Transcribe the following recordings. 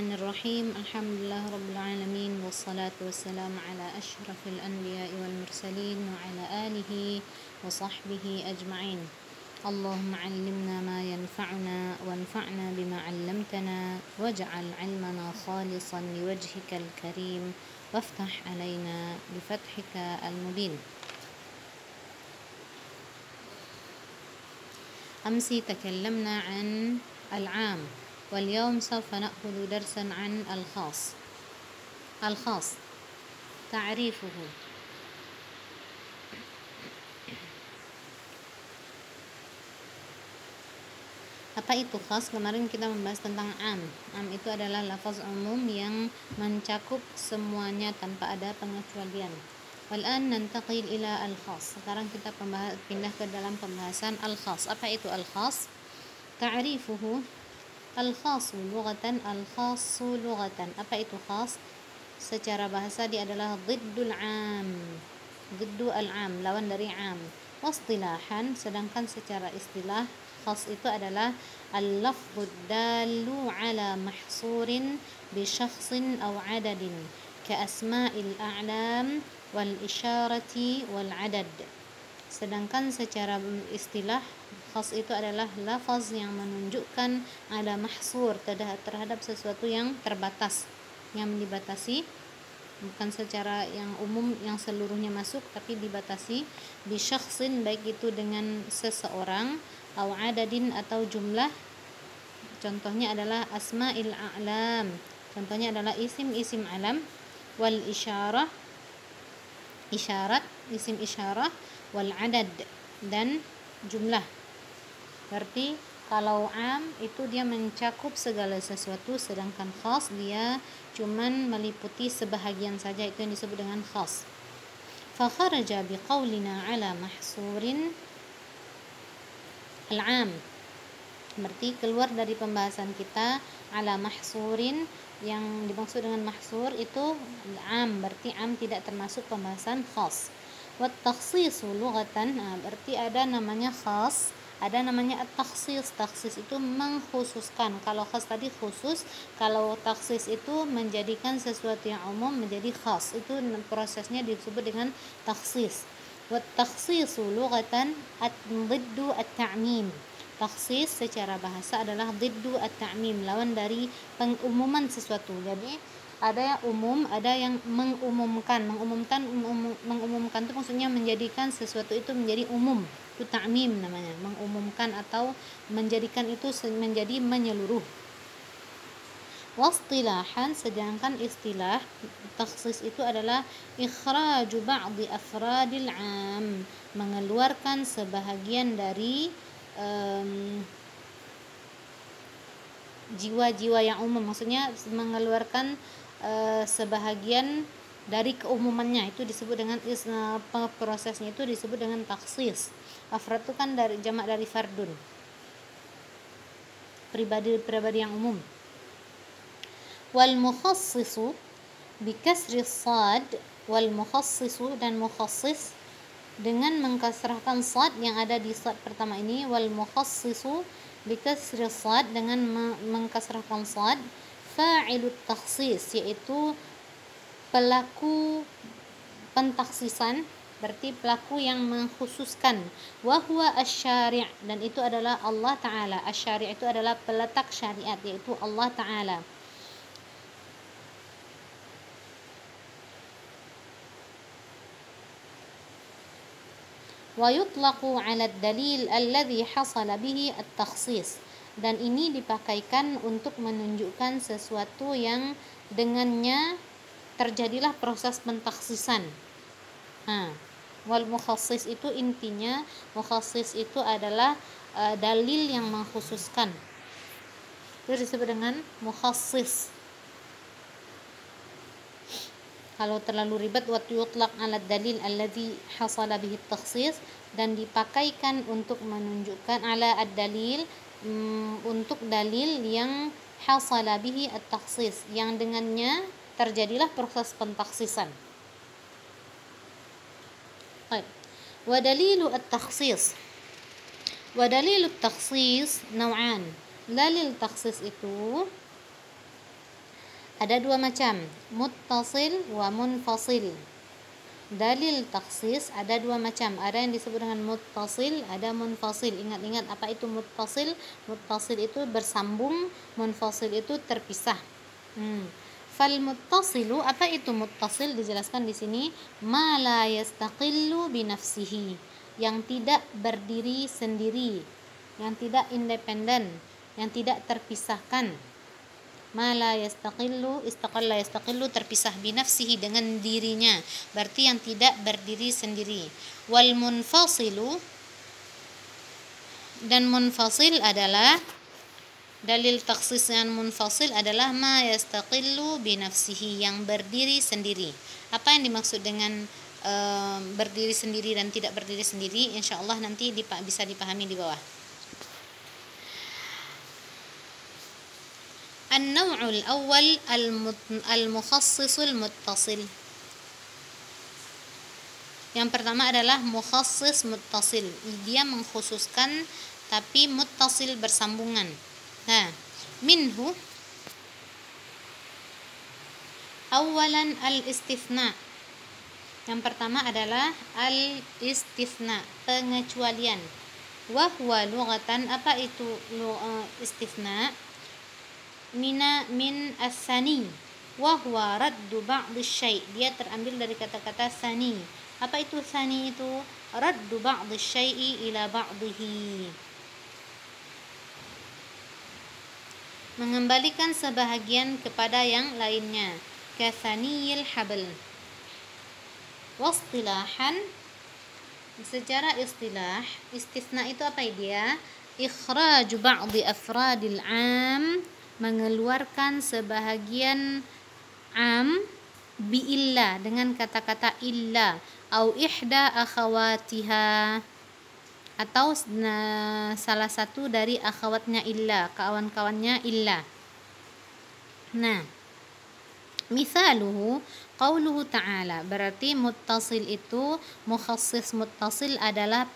Bismillahirrahmanirrahim. Alhamdulillah rabbil alamin wassalatu wassalamu ala asyrafil anbiya'i wal mursalin wa ala alihi wa sahbihi ajma'in. Allahumma 'allimna ma yanfa'una wanfa'na bima 'allamtana waj'al 'ilmana khalisan liwajhikal karim waftah 'alaina bifathika al-mubin. أمس تكلمنا عن العام واليوم سوف نأخذ درسا عن الخاص تعريفه. Apa itu khas? Kemarin kita membahas tentang am. Am itu adalah lafaz umum yang mencakup semuanya tanpa ada pengecualian. Wal'an nantaqil ila al-khas. Sekarang kita pindah ke dalam pembahasan al-khas. Apa itu al-khas? Ta'rifuhu. Al-khasu lughatan. Al-khasu lughatan. Apa itu khas? Secara bahasa dia adalah dhiddul am. Dhiddu al-am, lawan dari am. Wastilahan, sedangkan secara istilah khas itu adalah al-lafdhu dallu ala mahsurin bi syakhsin aw adadin ka asma'il a'lam wal isyarati wal adad. Sedangkan secara istilah khas itu adalah lafaz yang menunjukkan ala mahsur, terhadap sesuatu yang terbatas, yang dibatasi, bukan secara yang umum yang seluruhnya masuk, tapi dibatasi bi syakhsin, baik itu dengan seseorang, atau adadin atau jumlah. Contohnya adalah asma'il a'lam, contohnya adalah isim-isim alam, wal isyarah, isyarat, isim isyarah, wal adad, dan jumlah. Berarti kalau am itu dia mencakup segala sesuatu, sedangkan khas dia cuman meliputi sebahagian saja, itu yang disebut dengan khas. Fa kharaja biqaulina ala mahsurin al-am, berarti keluar dari pembahasan kita ala mahsurin. Yang dimaksud dengan mahsur itu am, berarti am tidak termasuk pembahasan khas. Wat takhsisu lughatan, berarti ada namanya khas, ada namanya at-takhsis. Takhsis itu mengkhususkan. Kalau khas tadi khusus, kalau takhsis itu menjadikan sesuatu yang umum menjadi khas. Itu prosesnya disebut dengan takhsis. Wat takhsisu lughatan ad-dhiddu at-ta'mim. Takhsis secara bahasa adalah dhiddu at-ta'mim, lawan dari pengumuman sesuatu. Jadi ada yang umum, ada yang mengumumkan. Mengumumkan itu maksudnya menjadikan sesuatu itu menjadi umum. Itu ta'mim namanya, mengumumkan atau menjadikan itu menjadi menyeluruh. Wastilahan, sedangkan istilah takhsis itu adalah ikhraju ba'di afradil 'am, mengeluarkan sebahagian dari jiwa-jiwa yang umum, maksudnya mengeluarkan sebahagian dari keumumannya, itu disebut dengan prosesnya itu disebut dengan takhsis. Afrad itu kan dari jamak dari fardun, pribadi yang umum. Wal mukhassisu bi kasri sad, wal mukhassisu, dan mukhassis dengan mengkasrahkan sad yang ada di sad pertama ini. Wal mukhassisu bi kasri sad, dengan mengkasrahkan sad, fa'ilut takhsis, yaitu pelaku pentaksisan, berarti pelaku yang mengkhususkan. Wa huwa asy-syari', dan itu adalah Allah Ta'ala. Asy-syari' itu adalah peletak syariat, yaitu Allah Ta'ala. Wa yutlaqu 'ala ad-dalil alladhi hasala bihi at-takhsis, dan ini dipakaikan untuk menunjukkan sesuatu yang dengannya terjadilah proses pentaksisan. Wal mukhassis itu intinya, mukhassis itu adalah dalil yang mengkhususkan, itu disebut dengan mukhassis. Kalau terlalu ribet, wa yutlaq 'ala dalil alladhi hasala bihi at-takhsis, dan dipakaikan untuk menunjukkan ala ad-dalil, untuk dalil yang hasala bihi at-takhsis, yang dengannya terjadilah proses pentaksisan. Wa dalilu at-takhsis, wa dalilu at-takhsis naw'an. Dalil takhsis itu Ada dua macam, muttasil wa munfasil. Dalil taksis ada dua macam, ada yang disebut dengan muttasil, ada munfasil. Ingat-ingat apa itu muttasil? Muttasil itu bersambung, munfasil itu terpisah. Fal muttasilu, apa itu muttasil? Dijelaskan di sini, ma la yastaqillu bi nafsihi, yang tidak berdiri sendiri, yang tidak independen, yang tidak terpisahkan. Ma la yastaqillu, istaqalla yastaqillu, terpisah, binafsihi, dengan dirinya, berarti yang tidak berdiri sendiri. Wal munfasilu, dan munfasil adalah dalil taksis yang munfasil adalah ma yastaqillu binafsihi, yang berdiri sendiri. Apa yang dimaksud dengan berdiri sendiri dan tidak berdiri sendiri, insyaallah nanti bisa dipahami di bawah. An-naw'ul awwal al-mukhassisul muttasil. Yang pertama adalah mukhassis muttasil. Dia mengkhususkan tapi muttasil bersambungan. Nah, minhu awalan al-istithna. Yang pertama adalah al-istithna, pengecualian. Wa huwa lughatan, apa itu istithna? Min as-sani wa huwa raddu ba'd asy-syai'. Dia terambil dari kata-kata sani. Apa itu sani itu? Raddu ba'd asy-syai'i ila ba'dihi, mengembalikan sebahagian kepada yang lainnya. Kathaniyil habl. Wastilahan, secara istilah, istitsna itu apa dia? Ikhraju ba'di afradil 'am, mengeluarkan sebahagian am bi illa, dengan kata-kata illa, au ihda akhawatiha, atau salah satu dari akhwatnya illa, kawan-kawannya illa. Nah, misaluhu qauluhu ta'ala, berarti muttasil itu, mukhassis muttasil adalah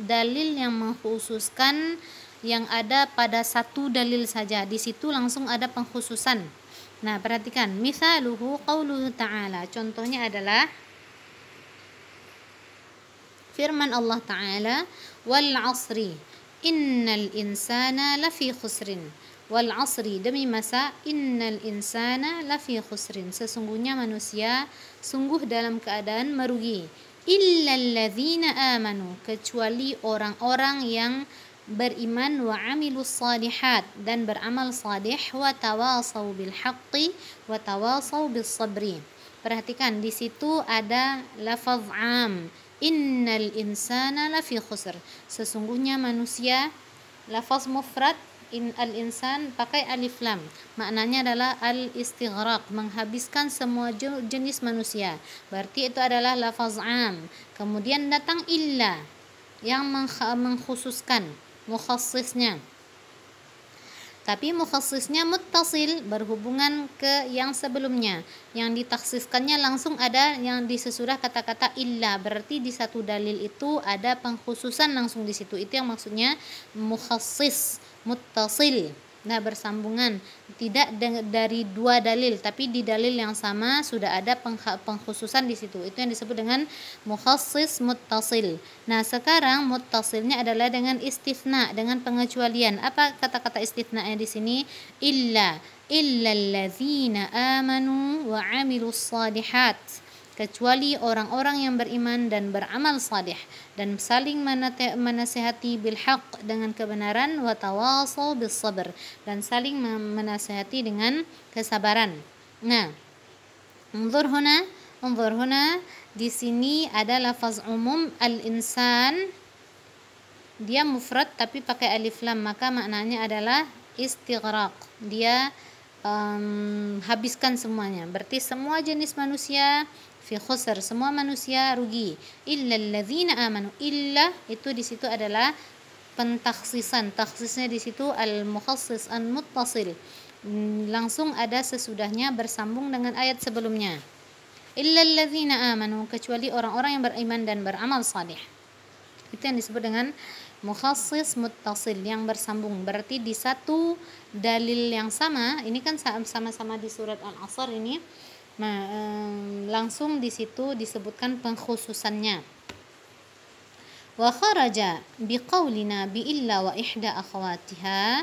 dalil yang mengkhususkan yang ada pada satu dalil saja. Di situ langsung ada pengkhususan. Nah, perhatikan, misaluhu qauluhu ta'ala, contohnya adalah firman Allah Ta'ala, wal 'asri innal insana lafi khusrin. Wal 'asri, demi masa, innal insana lafi khusrin, sesungguhnya manusia sungguh dalam keadaan merugi. Illal ladzina amanu, kecuali orang-orang yang beriman, wa 'amilus shalihat, dan beramal salih, wa tawasau bil haqqi wa tawasau bis sabri. Perhatikan, di situ ada lafaz 'am, innal insana lafi khusr, sesungguhnya manusia, lafaz mufrad al-insan pakai alif lam, maknanya adalah al-istighraq, menghabiskan semua jenis manusia, berarti itu adalah lafaz 'am. Kemudian datang illa yang mengkhususkan, mukhassisnya, tapi mukhassisnya muttasil, berhubungan ke yang sebelumnya. Yang ditaksiskannya langsung ada yang di sesudah kata-kata illa, berarti di satu dalil itu ada pengkhususan langsung di situ. Itu yang maksudnya mukhassis muttasil. Nah, bersambungan, tidak dari dua dalil, tapi di dalil yang sama sudah ada pengkhususan di situ. Itu yang disebut dengan mukhassis muttasil. Nah, sekarang muttasilnya adalah dengan istitsna, dengan pengecualian. Apa kata-kata istitsna-nya di sini? Illal ladzina amanu wa 'amilus shalihat, kecuali orang-orang yang beriman dan beramal salih, dan saling menasihati bil haqq, dengan kebenaran, wa tawasau bis sabr, dan saling menasihati dengan kesabaran. Nah, unzur huna, di sini ada lafaz umum al-insan, dia mufrad tapi pakai alif lam, maka maknanya adalah istighraq, dia habiskan semuanya, berarti semua jenis manusia fi khusr, semua manusia rugi. Illal ladzina amanu, illa itu di situ adalah pentakhsisan, takhsisnya di situ al-mukhassis an-muttasil, langsung ada sesudahnya, bersambung dengan ayat sebelumnya. Illal ladzina amanu, kecuali orang-orang yang beriman dan beramal salih. Itu yang disebut dengan mukhassis muttasil yang bersambung. Berarti di satu dalil yang sama, ini kan sama-sama di surat Al-Asr ini. Nah, langsung di situ disebutkan pengkhususannya. Wa kharaja biqaulina bi illa wa ihda akhawatiha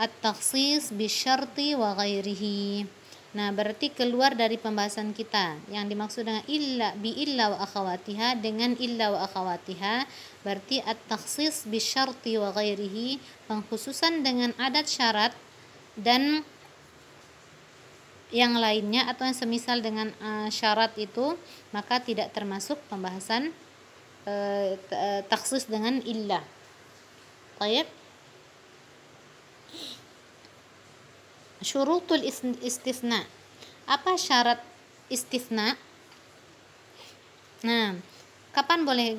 at-takhsis bisyarti wa ghairihi. Nah, berarti keluar dari pembahasan kita. Yang dimaksud dengan illa wa akhawatiha, dengan illa wa akhawatiha berarti at-takhsis bisyarti wa ghairihi, pengkhususan dengan adat syarat dan yang lainnya atau yang semisal dengan syarat itu, maka tidak termasuk pembahasan takhsis dengan illa. Baik. Syurutul istisna. Apa syarat istisna? Nah, kapan boleh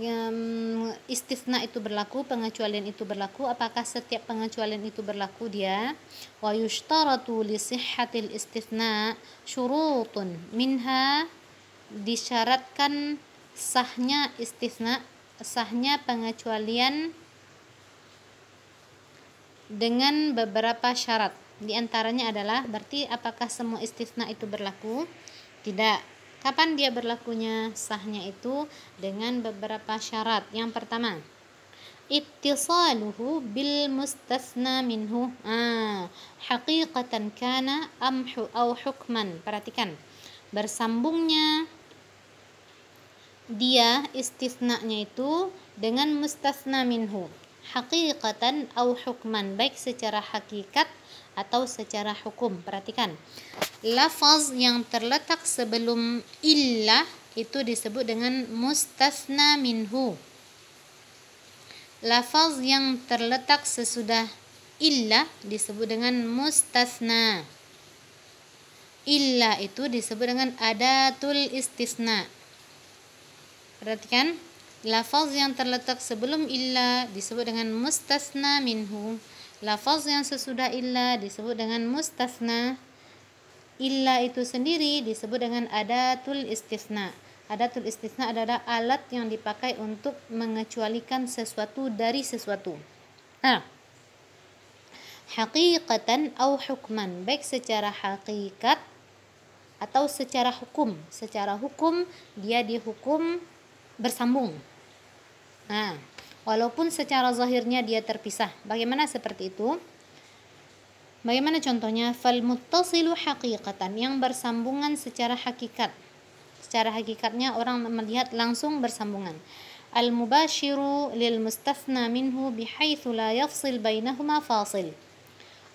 istisna itu berlaku, pengecualian itu berlaku? Apakah setiap pengecualian itu berlaku dia? Wa yushtaratu li sihhatil istisna syurutun minha, disyaratkan sahnya istisna, sahnya pengecualian dengan beberapa syarat. Di antaranya adalah, berarti apakah semua istisna itu berlaku? Tidak. Kapan dia berlakunya, sahnya itu dengan beberapa syarat. Yang pertama, ittisaluhu bil mustasna minhu, haqiqatan kana au hukman. Perhatikan, bersambungnya dia istisnanya itu dengan mustasna minhu, haqiqatan au hukman, baik secara hakikat atau secara hukum. Perhatikan, lafaz yang terletak sebelum illah itu disebut dengan mustasna minhu. Lafaz yang terletak sesudah illah disebut dengan mustasna. Illah itu disebut dengan adatul istisna. Perhatikan, lafaz yang terletak sebelum illah disebut dengan mustasna minhu. Lafaz yang sesudah illa disebut dengan mustasna. Illa itu sendiri disebut dengan adatul istisna. Adatul istisna adalah alat yang dipakai untuk mengecualikan sesuatu dari sesuatu. Haqiqatan au hukman, baik secara hakikat atau secara hukum. Secara hukum dia dihukum bersambung. Walaupun secara zahirnya dia terpisah. Bagaimana seperti itu? Bagaimana contohnya? Fal muttasilu haqiqatan, yang bersambungan secara hakikat. Secara hakikatnya orang melihat langsung bersambungan. Al mubashiru lil mustathna minhu bihaitsu la yafsil bainahuma fasil.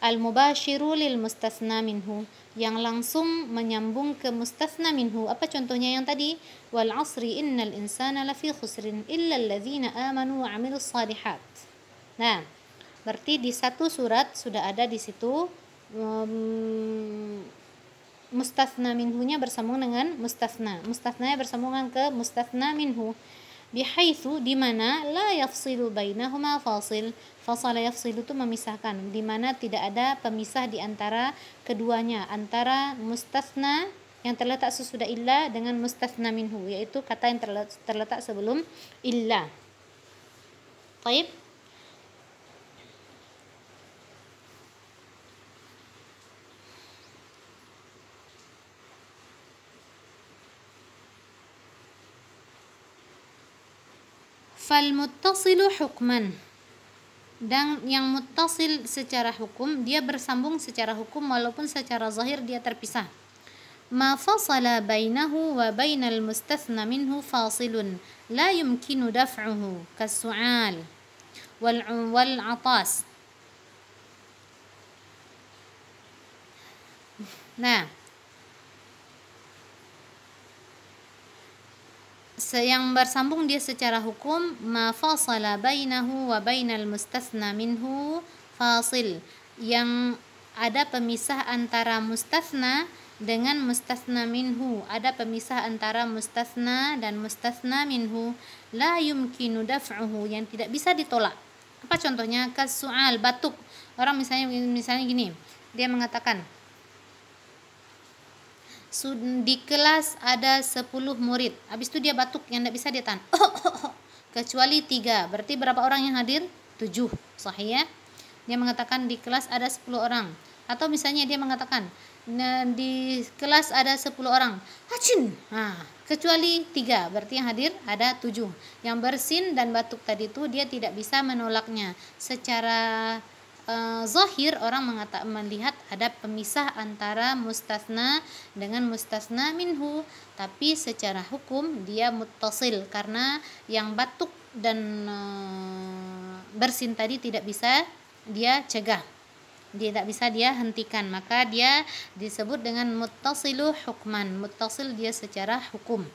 Al mubashiru lil mustathna minhu, yang langsung menyambung ke mustathna minhu. Apa contohnya yang tadi? Wal 'asri innal insana lafi khusrin illa alladzina amanu wa 'amilus shalihat. Nah, berarti di satu surat sudah ada di situ mustathna minhunya bersambung dengan mustathna. Mustathnanya bersambungan ke mustathna minhu. Bihaitsu, di mana, la yafsilu bainahuma fasil. Fasala yafsilu itu memisahkan, di mana tidak ada pemisah di antara keduanya, antara mustathna yang terletak sesudah illa dengan mustathna minhu, yaitu kata yang terletak sebelum illa. Baik. Fal muttasilu hukman, dan yang muttasil secara hukum, dia bersambung secara hukum walaupun secara zahir dia terpisah. Ma fasala bainahu wa bainal mustathna minhu fasilun la yumkinu daf'uhu kas-su'al wal 'atas. Nah, yang bersambung dia secara hukum, ma fasala bainahu wa bainal mustathna minhu fasil, yang ada pemisah antara mustathna dengan mustathna minhu, ada pemisah antara mustathna dan mustathna minhu, la yumkinu daf'uhu, yang tidak bisa ditolak. Apa contohnya? Kas-su'al, batuk. Orang misalnya gini, dia mengatakan, di kelas ada 10 murid. Habis itu dia batuk yang tidak bisa dia tahan. kecuali 3. Berarti berapa orang yang hadir? 7. Sahih ya. Dia mengatakan di kelas ada 10 orang. Atau misalnya dia mengatakan di kelas ada 10 orang. Hacin. Kecuali 3. Berarti yang hadir ada 7. Yang bersin dan batuk tadi itu dia tidak bisa menolaknya. Secara zahir orang melihat ada pemisah antara mustasna dengan mustasna minhu, tapi secara hukum dia muttasil karena yang batuk dan bersin tadi tidak bisa dia cegah, tidak bisa dia hentikan, maka dia disebut dengan muttasilu hukman. Muttasil dia secara hukum.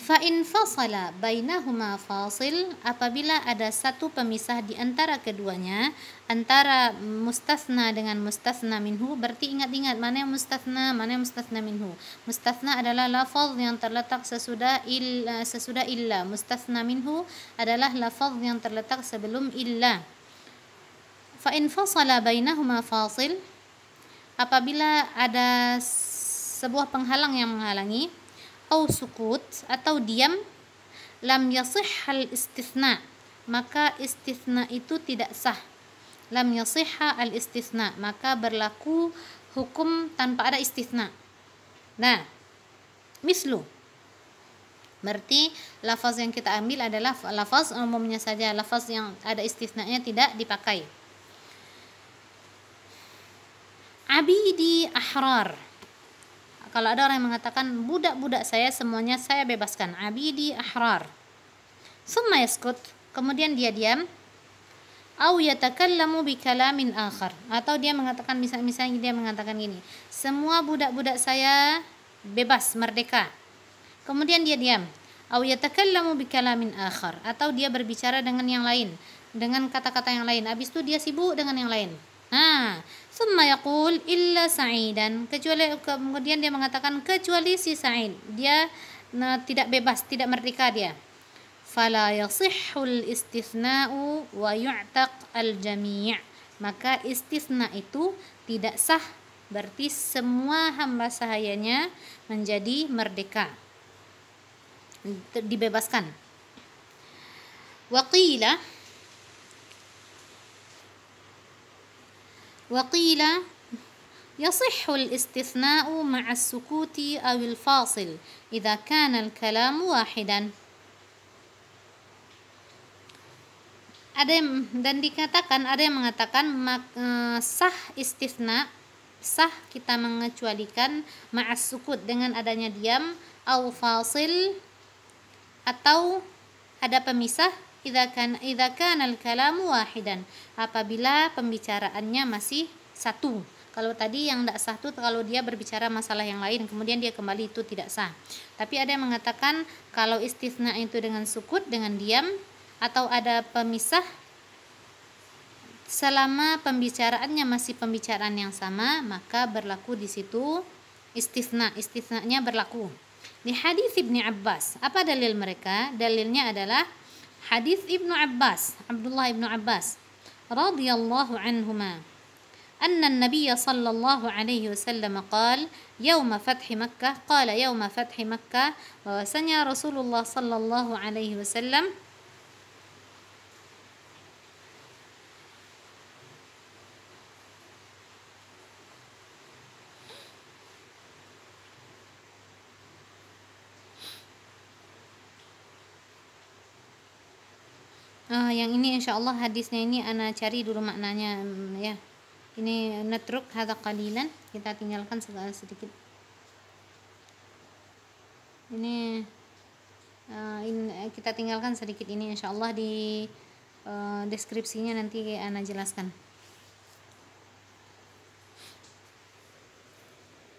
Fa in fasala bainahuma fasil, apabila ada satu pemisah di antara keduanya, antara mustasna dengan mustasna minhu, berarti ingat-ingat mana yang mustasna, mana yang mustasna minhu. Mustasna adalah lafaz yang terletak sesudah illa. Mustasna minhu adalah lafaz yang terletak sebelum illa. Fa in fasala bainahuma fasil, apabila ada sebuah penghalang yang menghalangi, au sukut atau diam, lam yasihhal istitsna, maka istitsna itu tidak sah. Lam yasihha al istitsna, maka berlaku hukum tanpa ada istitsna. Mislu, berarti lafaz yang kita ambil adalah lafaz umumnya saja, lafaz yang ada istitsnanya tidak dipakai. Abidi ahrar, kalau ada orang yang mengatakan budak-budak saya semuanya saya bebaskan, abidi ahrar. Summa yaskut, kemudian dia diam. Au yatakallamu bikalamin akhar, atau dia mengatakan misalnya dia mengatakan gini, semua budak-budak saya bebas, merdeka. Kemudian dia diam. Au yatakallamu bikalamin akhar, atau dia berbicara dengan yang lain, dengan kata-kata yang lain. Habis itu dia sibuk dengan yang lain. Summa yaqul illa sa'idan, kemudian dia mengatakan kecuali si Sa'id, dia tidak bebas, tidak merdeka dia. Fala yasihhul istithna'u wa yu'taq al-jami', maka istisna itu tidak sah, berarti semua hamba sahayanya menjadi merdeka, dibebaskan. وقيل يصح الاستثناء مع السكوت أو الفاصل إذا كان الكلام واحدا. Ada yang mengatakan sah istisna, sah kita mengecualikan ma'as sukut dengan adanya diam, au fasil atau ada pemisah, idza kana al-kalamu wahidan, apabila pembicaraannya masih satu. Kalau tadi yang tidak sah itu kalau dia berbicara masalah yang lain kemudian dia kembali, itu tidak sah. Tapi ada yang mengatakan kalau istisna itu dengan sukut, dengan diam, atau ada pemisah, selama pembicaraannya masih pembicaraan yang sama, maka berlaku di situ istisnanya berlaku. Di hadis Ibnu Abbas, apa dalil mereka? Dalilnya adalah hadis Ibnu Abbas, Abdullah Ibnu Abbas radhiyallahu anhuma, anna an-nabiy sallallahu alaihi wasallam qala yauma fathi Makkah, bahwasanya Rasulullah sallallahu alaihi wasallam yang ini insyaallah hadisnya ini ana cari dulu maknanya ya. Ini natruk hadza qalilan, kita tinggalkan sedikit. Ini kita tinggalkan sedikit ini, insyaallah di deskripsinya nanti ana jelaskan.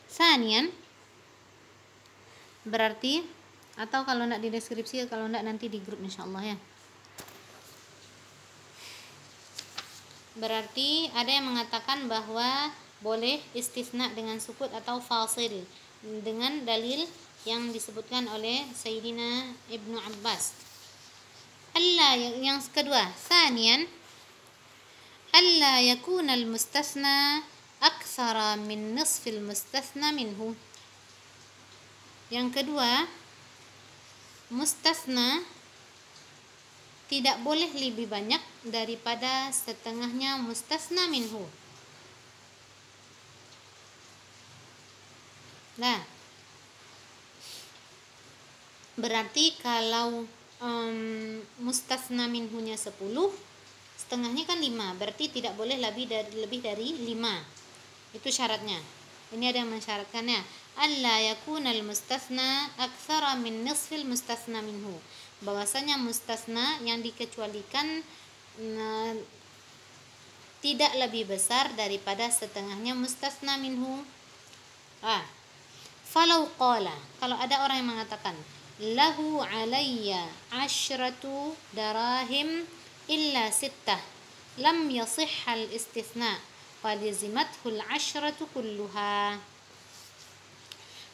Sanian, berarti, atau kalau enggak di deskripsi, kalau enggak nanti di grup insyaallah ya. Berarti ada yang mengatakan bahwa boleh istisna dengan sukut atau fasil dengan dalil yang disebutkan oleh Sayyidina Ibnu Abbas. Yang kedua, sanian, alla yakuna al-mustasna aktsara min nisfil mustasna minhu. Yang kedua, mustasna tidak boleh lebih banyak daripada setengahnya mustasna minhu. Nah, berarti kalau mustasna minhunya 10, setengahnya kan 5, berarti tidak boleh lebih dari 5. Itu syaratnya. Ini ada yang mensyaratkannya. Alla yakunal mustasna aktsara min nisfil mustasna minhu. Bahwasanya mustasna yang dikecualikan tidak lebih besar daripada setengahnya mustasna minhu. Falau qala, kalau ada orang yang mengatakan lahu alayya 'asyratu darahim illa sittah lam yasihhal istitsna falazimathul 'asyratu kulluha.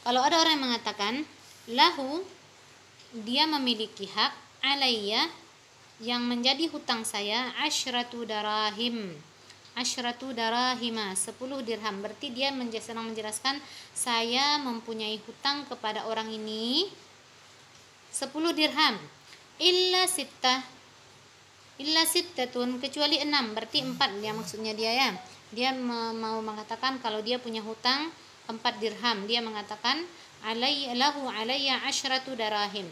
Kalau ada orang yang mengatakan lahu, dia memiliki hak, alayya, yang menjadi hutang saya, 'asyratu darahim, 10 dirham. Berarti dia sedang menjelaskan saya mempunyai hutang kepada orang ini 10 dirham. Illa sittatun, kecuali 6, berarti 4 dia maksudnya dia ya. Dia mau mengatakan kalau dia punya hutang 4 dirham. Dia mengatakan lahu alayya 10 darahim.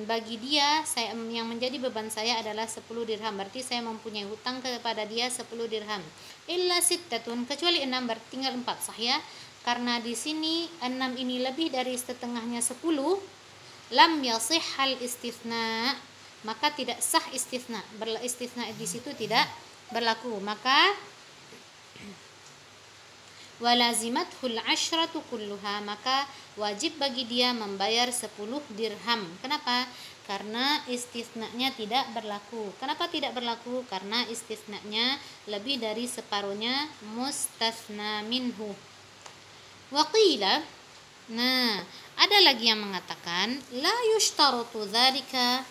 Bagi dia yang menjadi beban saya adalah 10 dirham. Berarti saya mempunyai hutang kepada dia 10 dirham. Illa sittatun, kecuali 6, berarti tinggal 4, sah ya. Karena di sini 6 ini lebih dari setengahnya 10, lam yasihhal istitsna, maka tidak sah istisna. Istisna di situ tidak berlaku. Maka walazimathul 'asyratu kulluha, maka wajib bagi dia membayar 10 dirham. Kenapa? Karena istisnanya tidak berlaku. Kenapa tidak berlaku? Karena istisnanya lebih dari separuhnya mustasna minhu. Waqila, nah, ada lagi yang mengatakan la yushtaratu dzalika,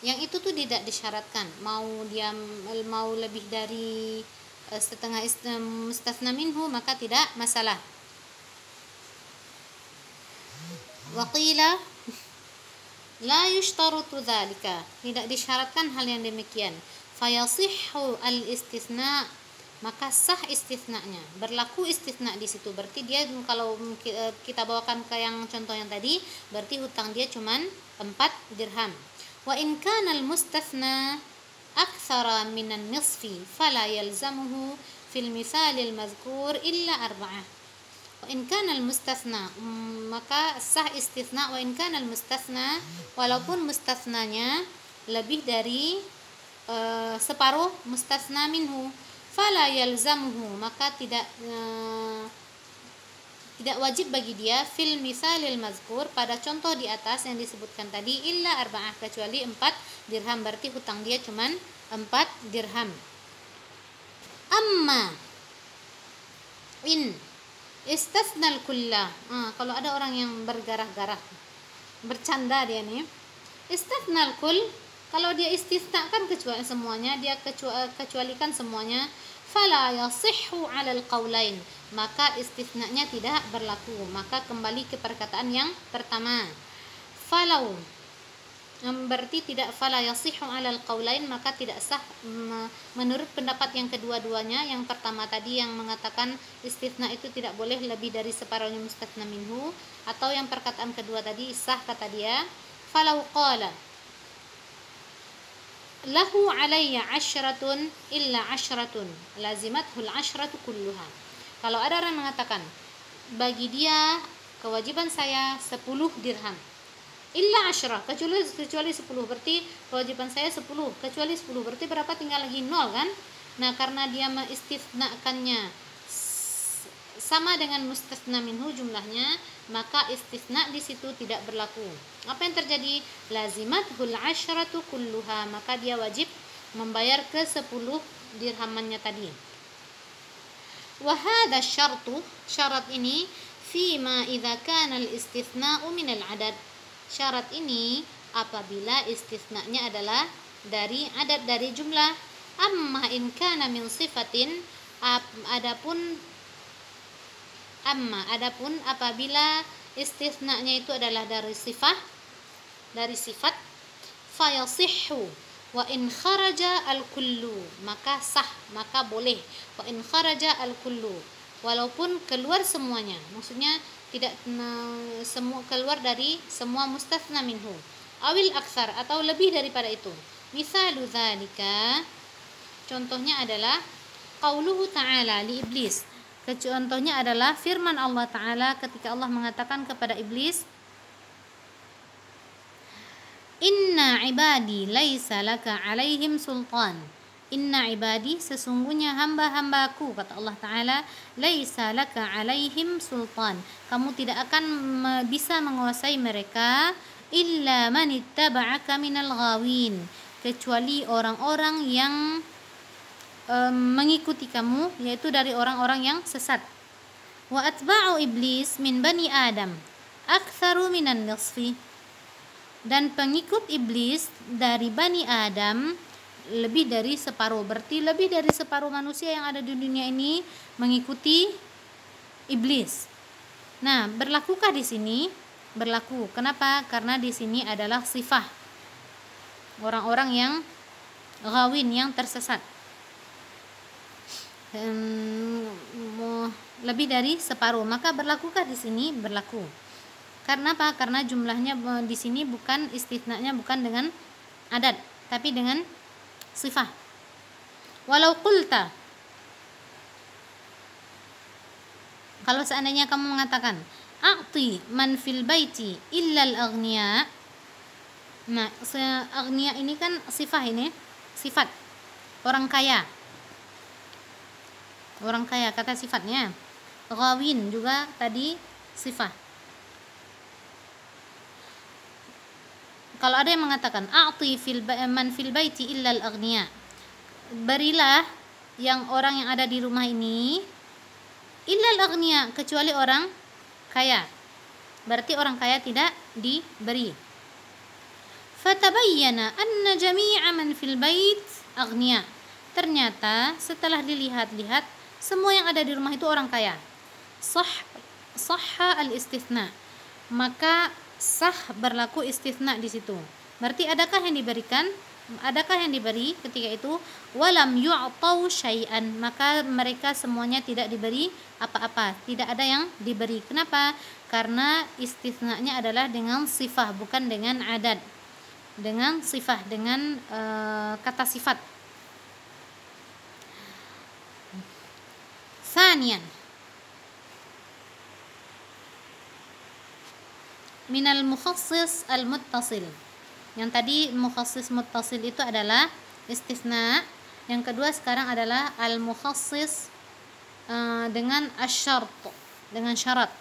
yang itu tuh tidak disyaratkan. Mau lebih dari setengah mustasna minhu, maka tidak masalah. Waqila la yushtaratu dzalika, tidak disyaratkan hal yang demikian. Fayasihhu al-istisna, maka sah istisnanya, berlaku istisna di situ. Berarti dia, kalau kita bawakan ke yang contoh yang tadi, berarti hutang dia cuman 4 dirham. Wa in kana al-mustasna aktsara minan nisfi fala yalzamuhu fil misal al-mazkur illa 4. Wa in kana al-mustasna, maka sah istisna. Wa in kana al-mustasna, walaupun mustasnanya lebih dari separuh mustasna minhu, fala yalzamuhu, maka tidak wajib bagi dia fil misalil mazkur, pada contoh di atas yang disebutkan tadi, illa 4, kecuali 4 dirham. Berarti hutang dia cuman 4 dirham. Amma in istasnal kulla, kalau ada orang yang bergarah-garah, bercanda dia nih, istasnal kull, kalau dia istisnakan kecuali semuanya, dia kecualikan semuanya, fala yasihhu 'alal qaulain, maka istisnanya tidak berlaku. Maka kembali ke perkataan yang pertama, falau, berarti tidak, fala yasihhu 'alal qaulain, maka tidak sah menurut pendapat yang kedua-duanya. Yang pertama tadi yang mengatakan istisna itu tidak boleh lebih dari separuhnya mustasna minhu, atau yang perkataan kedua tadi sah, kata dia, falau qala lahu alayya 'asratun illa 'asratun lazimathul 'asratu kulluha. Kalau ada orang mengatakan bagi dia kewajiban saya 10 dirham, illa 10, kecuali 10, berarti kewajiban saya 10, kecuali 10, berarti berapa? Tinggal lagi 0 kan. Nah, karena dia mengistisnakannya sama dengan mustasna minhu jumlahnya, maka istisna di situ tidak berlaku. Apa yang terjadi? Lazimathul 'asyratu kulluha, maka dia wajib membayar ke 10 dirhamannya tadi. Wa hadha syartu, syarat ini, fima idza kana al-istithna'u min al-'adad. Syarat ini apabila istisnanya adalah dari adad, dari jumlah. Amma in kana min sifatin, adapun apabila istisnanya itu adalah dari sifat, dari sifat, fayasihhu, wa in kharaja al-kullu, maka sah, maka boleh, wa in kharaja al-kullu, walaupun keluar semuanya, maksudnya tidak semua keluar dari semua mustatsna minhu, awil aksar, atau lebih daripada itu. Misalu dzalika, contohnya adalah qauluhu ta'ala li iblis, contohnya adalah firman Allah Ta'ala ketika Allah mengatakan kepada iblis, inna ibadi laisa laka alaihim sultan. Inna ibadi, sesungguhnya hamba-hambaku, kata Allah Ta'ala, laisa laka alaihim sultan, kamu tidak akan bisa menguasai mereka, illa man ittaba'aka minal ghawin, kecuali orang-orang yang mengikuti kamu, yaitu dari orang-orang yang sesat. Wa atba'u iblis min bani adam aktsaru minan nisfi, dan pengikut iblis dari Bani Adam lebih dari separuh. Berarti lebih dari separuh manusia yang ada di dunia ini mengikuti iblis. Nah, berlakukah di sini? Berlaku. Kenapa? Karena di sini adalah sifah orang-orang yang ghawin, yang tersesat. Lebih dari separuh. Maka berlakukah di sini? Berlaku. Karena apa? Karena jumlahnya di sini bukan istitnanya, bukan dengan adat, tapi dengan sifah. Walau qulta, kalau seandainya kamu mengatakan a'ti man fil baiti illa al-aghniya. Nah, aghniya ini kan sifah, ini sifat orang kaya. Orang kaya kata sifatnya. Ghawin juga tadi sifah. Kalau ada yang mengatakan a'ti man fil baiti illa al-aghniya, berilah yang orang yang ada di rumah ini illa al-aghniya, kecuali orang kaya, berarti orang kaya tidak diberi. Fatabayyana anna jami'a man fil bait aghniya, ternyata setelah dilihat-lihat semua yang ada di rumah itu orang kaya. Sahha al-istitsna, maka sah berlaku istitsna di situ. Berarti adakah yang diberikan? Adakah yang diberi ketika itu? Walam yu'tau syai'an, maka mereka semuanya tidak diberi apa-apa, tidak ada yang diberi. Kenapa? Karena istitsnanya adalah dengan sifah, bukan dengan adat. Dengan sifah, dengan kata sifat. Sanian, minal mukhassis al-muttasil. Yang tadi mukhassis muttasil itu adalah istisna. Yang kedua sekarang adalah al-mukhassis dengan asyart, dengan syarat.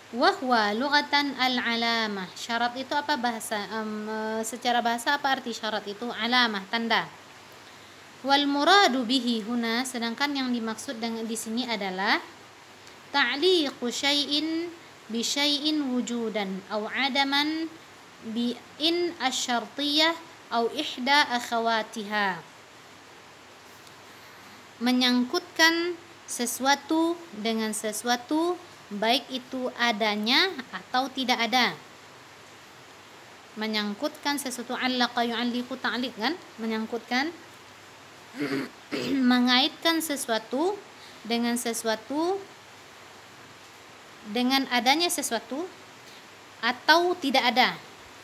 Wa huwa lughatan al-alamah. Syarat itu apa bahasa? Secara bahasa apa arti syarat itu? Alamah, tanda. Wal muradu bihi huna, sedangkan yang dimaksud dengan di sini adalah ta'liqu syai'in bi syai'in wujudan aw adaman bi in asyartiyah aw ihda akhawatiha, menyangkutkan sesuatu dengan sesuatu, baik itu adanya atau tidak ada. Menyangkutkan sesuatu, allaqa yu'alliqu ta'liq kan, menyangkutkan mengaitkan sesuatu dengan sesuatu, dengan adanya sesuatu atau tidak ada.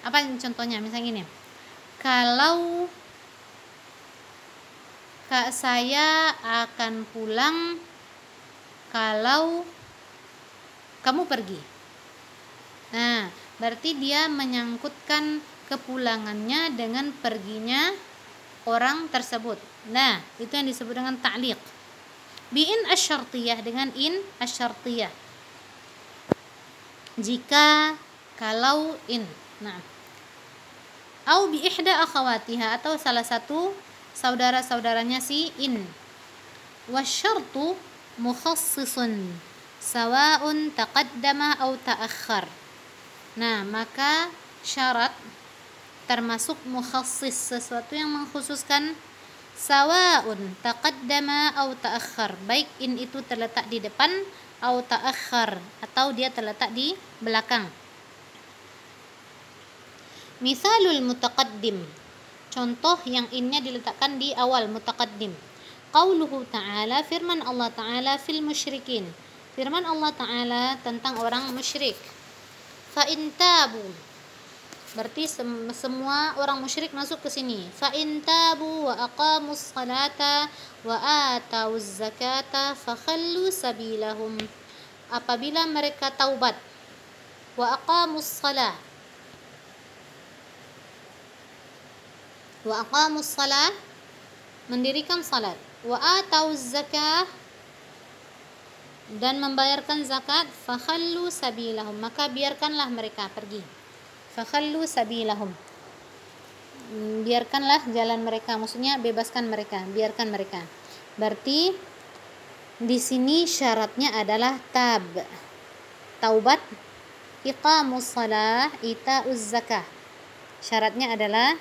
Apa contohnya? Misalnya gini, kalau saya akan pulang kalau kamu pergi. Nah, berarti dia menyangkutkan kepulangannya dengan perginya orang tersebut. Nah, itu yang disebut dengan ta'liq. Bi'in asyartiyah, dengan in asyartiyah. Jika, kalau, in. Nah. Au bi ihda akhawatiha, atau salah satu saudara-saudaranya si in. Wasyartu mukhassisun sawa'un taqaddama au ta'akhkhar. Nah, maka syarat termasuk mukhassis, sesuatu yang mengkhususkan, sawa'un taqaddama au ta'akhkhar, baik in itu terletak di depan au ta'akhkhar, atau dia terletak di belakang. Misalul mutaqaddim, contoh yang innya diletakkan di awal mutaqaddim. Qauluhu ta'ala, firman Allah Ta'ala fil musyrikin, firman Allah Ta'ala tentang orang musyrik. Fa in tabu, berarti semua orang musyrik masuk ke sini. Fa in tabu wa aqamus salata wa atauz zakata fakhallu sabilahum, apabila mereka taubat, wa aqamus salah, wa aqamus salah, mendirikan salat, wa atauz zakah, dan membayarkan zakat, fakhallu sabilahum, maka biarkanlah mereka pergi. Fakhallu sabilahum, biarkanlah jalan mereka, maksudnya bebaskan mereka, biarkan mereka. Berarti di sini syaratnya adalah taubat, iqamus shalah, itauz zakah. Syaratnya adalah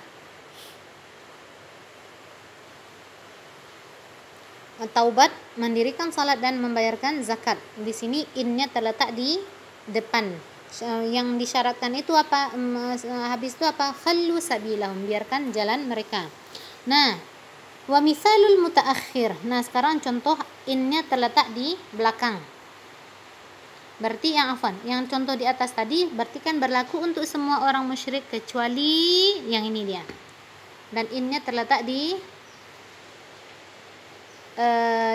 taubat, mendirikan salat dan membayarkan zakat. Di sini innya terletak di depan. Yang disyaratkan itu apa? Habis itu apa? Khallu sabilahum, biarkan jalan mereka. Nah, wa misalul mutaakhir. Nah, sekarang contoh innya terletak di belakang. Berarti yang contoh di atas tadi berarti kan berlaku untuk semua orang musyrik kecuali yang ini dia. Dan innya terletak di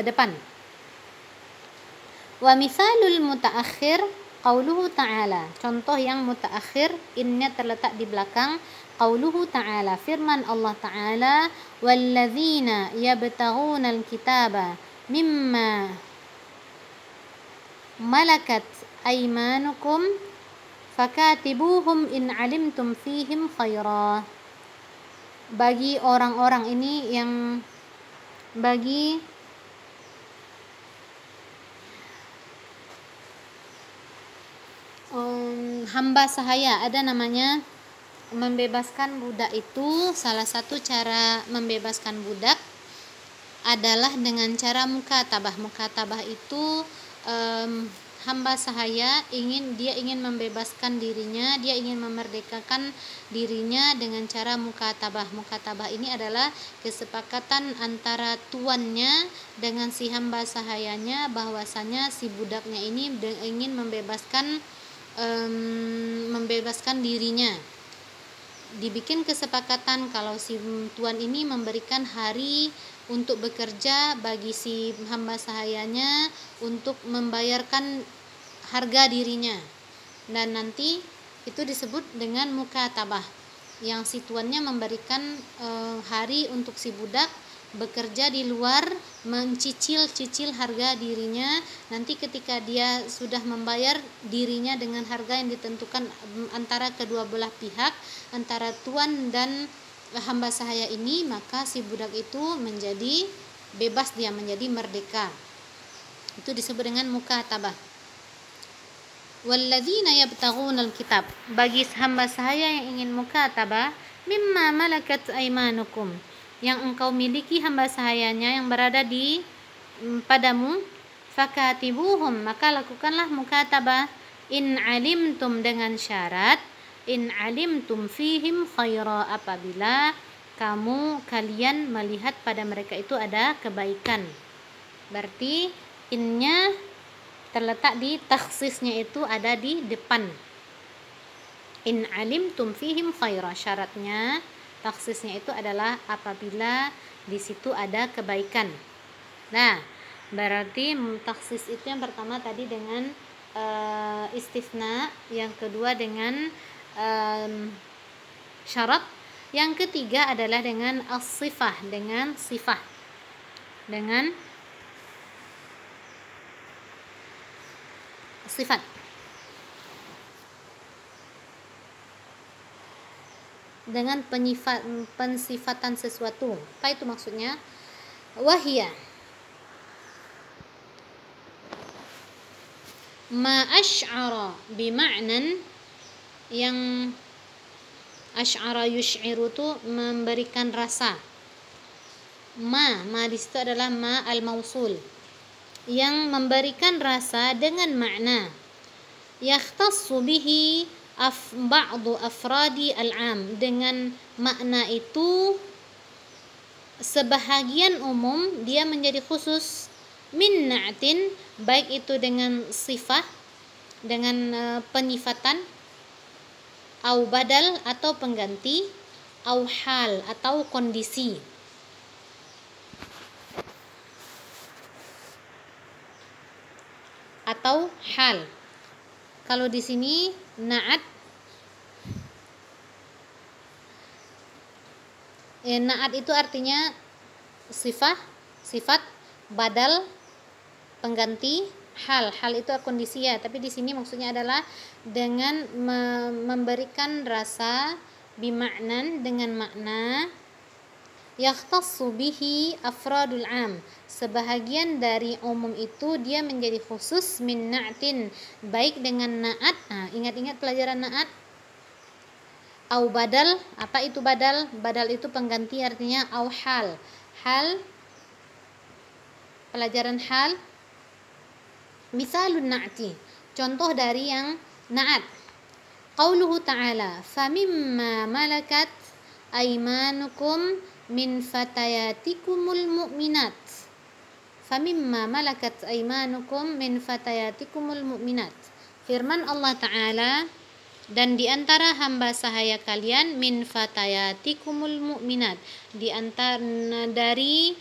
depan. Wa misalul mutaakhir qauluhu ta'ala, contoh yang mutaakhir innya terletak di belakang. Qauluhu ta'ala, firman Allah Ta'ala, walladzina yabtaghuna alkitaba mimma malakat aymanukum fakatibuhum in alimtum fihim khaira. Bagi orang-orang ini yang hamba sahaya, ada namanya membebaskan budak. Itu salah satu cara membebaskan budak adalah dengan cara mukatabah. Mukatabah itu hamba sahaya ingin membebaskan dirinya, dia ingin memerdekakan dirinya dengan cara mukatabah. Mukatabah ini adalah kesepakatan antara tuannya dengan si hamba sahayanya bahwasanya si budaknya ini ingin membebaskan dirinya. Dibikin kesepakatan kalau si tuan ini memberikan hari untuk bekerja bagi si hamba sahayanya untuk membayarkan harga dirinya, dan nanti itu disebut dengan mukatabah, yang si tuannya memberikan hari untuk si budak bekerja di luar, mencicil harga dirinya. Nanti ketika dia sudah membayar dirinya dengan harga yang ditentukan antara kedua belah pihak, antara tuan dan hamba sahaya ini, maka si budak itu menjadi bebas, dia menjadi merdeka. Itu disebut dengan mukatabah. Walladzina yabtaghunal kitab, bagi hamba sahaya yang ingin mukatabah, mimma malakat aymanukum, yang engkau miliki hamba sahayanya yang berada di padamu, fakatibuhum, maka lakukanlah mukatabah, in alimtum, dengan syarat in alimtum fihim khaira, apabila kalian melihat pada mereka itu ada kebaikan. Berarti innya terletak di takhsisnya, itu ada di depan. In alimtum fihim khaira, syaratnya takhsisnya itu adalah apabila di situ ada kebaikan. Nah, berarti takhsis itu yang pertama tadi dengan istisna, yang kedua dengan syarat, yang ketiga adalah dengan as-sifah, dengan sifat, dengan sifat. Dengan pensifatan sesuatu. Apa itu maksudnya? Wahia ma asy'ara bima'nan, yang asy'ara yusy'iru itu memberikan rasa. Ma di situ adalah ma al-mausul, yang memberikan rasa dengan makna. Yakhtassu bihi ba'du afradi al-'am, dengan makna itu sebahagian umum dia menjadi khusus, min na'tin, baik itu dengan sifat, dengan penyifatan, au badal atau pengganti, au hal atau kondisi. Atau hal. Kalau di sini na'at, na'at itu artinya sifat, badal, pengganti, hal itu kondisi ya, tapi di sini maksudnya adalah dengan memberikan rasa bima'nan, dengan makna yakhtassu bihi afradul 'am, sebahagian dari umum itu dia menjadi khusus, min na'tin, baik dengan na'at. Ingat-ingat pelajaran na'at. Au badal, apa itu badal? Badal itu pengganti, artinya au hal. Pelajaran hal. Misalun na'ti, contoh dari yang na'at. Qauluhu ta'ala, famimma malakat aymanukum min fatayatikumul mu'minat. Famimma malakat aymanukum min fatayatikumul mu'minat. Firman Allah Ta'ala, dan di antara hamba sahaya kalian, min fatayatikumul mu'minat, di antara dari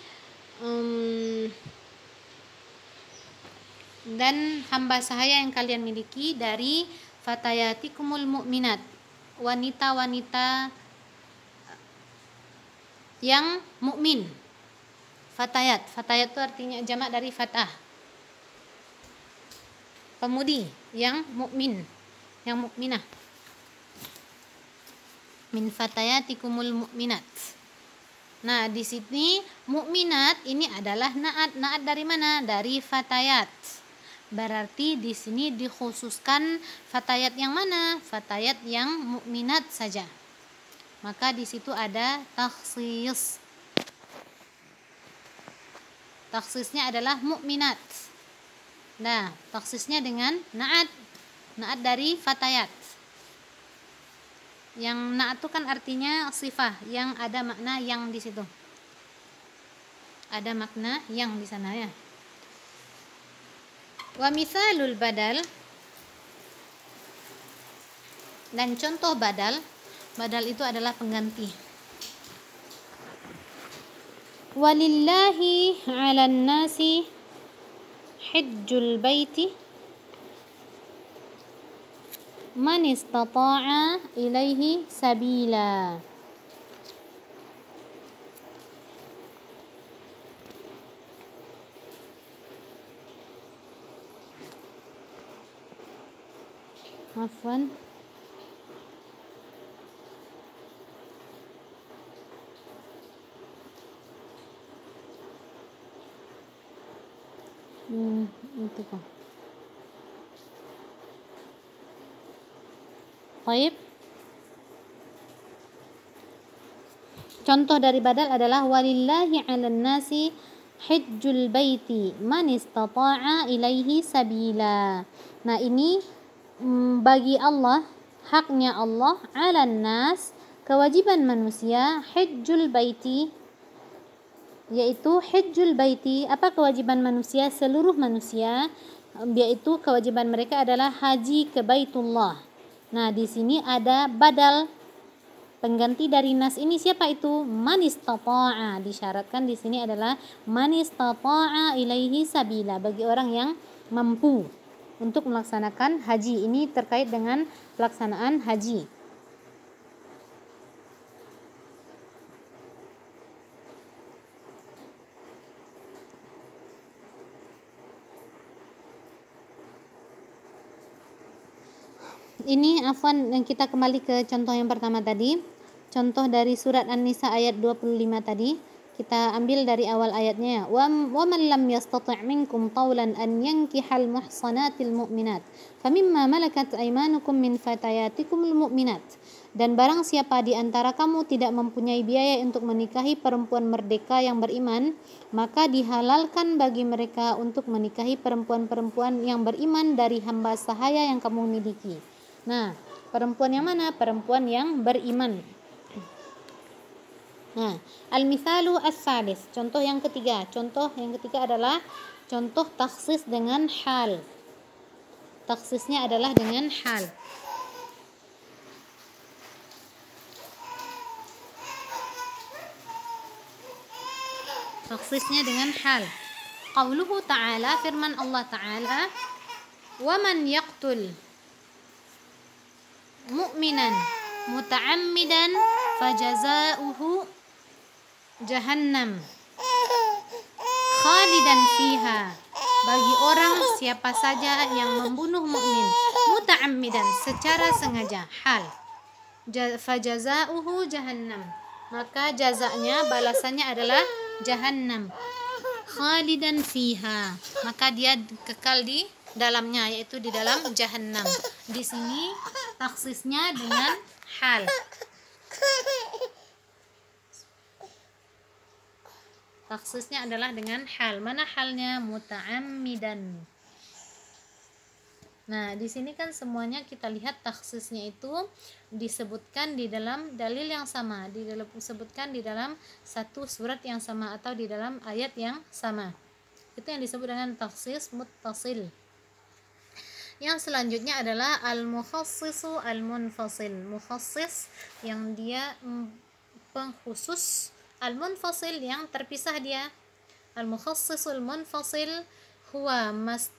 dan hamba sahaya yang kalian miliki dari fatayatikumul mu'minat, wanita-wanita yang mukmin. Fatayat itu artinya jamak dari fatah, pemudi yang mukmin, yang mukminah. Min fatayatikumul mu'minat. Nah, di sini mukminat ini adalah na'at. Na'at dari mana? Dari fatayat. Berarti di sini dikhususkan fatayat yang mana? Fatayat yang mukminat saja. Maka di situ ada takhsis. Takhsisnya adalah mukminat. Nah, takhsisnya dengan na'at. Na'at dari fatayat. Yang na'at itu kan artinya sifah, yang ada makna yang di situ. Ada makna yang di sana ya. Wa mithalul badal, dan contoh badal itu adalah pengganti. Walillahi 'alan nasi hajjul baiti man istata'a ilaihi sabila. Afwan. Itu kok. Baik. Contoh dari badal adalah walillahi 'alan nasi hajjul baiti man istata'a ilaihi sabila. Nah, ini bagi Allah, haknya Allah, 'alan nas, kewajiban manusia, hajjul baiti, yaitu hajjul baiti, apa kewajiban manusia? Seluruh manusia, yaitu kewajiban mereka adalah haji ke Baitullah. Nah, di sini ada badal, pengganti dari nas ini siapa itu? Man istata'a. Disyaratkan di sini adalah man istata'a ilaihi sabila, bagi orang yang mampu untuk melaksanakan haji. Ini terkait dengan pelaksanaan haji. Ini afwan, kita kembali ke contoh yang pertama tadi. Contoh dari surat An-Nisa ayat 25 tadi. Kita ambil dari awal ayatnya. Wa man lam yastati' minkum tawlan an yankihal muhsanatil mu'minat famimma malakat aymanukum min fatayatikumul mu'minat. Dan barang siapa di antara kamu tidak mempunyai biaya untuk menikahi perempuan merdeka yang beriman, maka dihalalkan bagi mereka untuk menikahi perempuan-perempuan yang beriman dari hamba sahaya yang kamu miliki. Nah, Perempuan yang mana? Perempuan yang beriman. Nah, al-mithalu as-salis, contoh yang ketiga. Contoh yang ketiga adalah contoh takhsis dengan hal. Takhsisnya adalah dengan hal. Takhsisnya dengan hal. Qauluhu ta'ala, firman Allah Ta'ala, wa man yaqtul mu'minan muta'ammidan fajaza'uhu jahannam khalidan fiha. Bagi orang siapa saja yang membunuh mukmin muta'ammidan, secara sengaja, hal, fajaza'uhu jahannam, maka jazanya, balasannya adalah jahannam, khalidan fiha, maka dia kekal di dalamnya, yaitu di dalam jahannam. Di sini taksisnya dengan hal. Taksisnya adalah dengan hal. Mana halnya? Muta'ammidan. Nah, di sini kan semuanya kita lihat taksisnya itu disebutkan di dalam dalil yang sama, disebutkan di dalam satu surat yang sama atau di dalam ayat yang sama. Itu yang disebut dengan taksis muttasil. Yang selanjutnya adalah al-mukhassisu al-munfasil. Mukhassis yang dia pengkhusus, al-munfasil yang terpisah dia. Al-mukhassisul munfasil huwa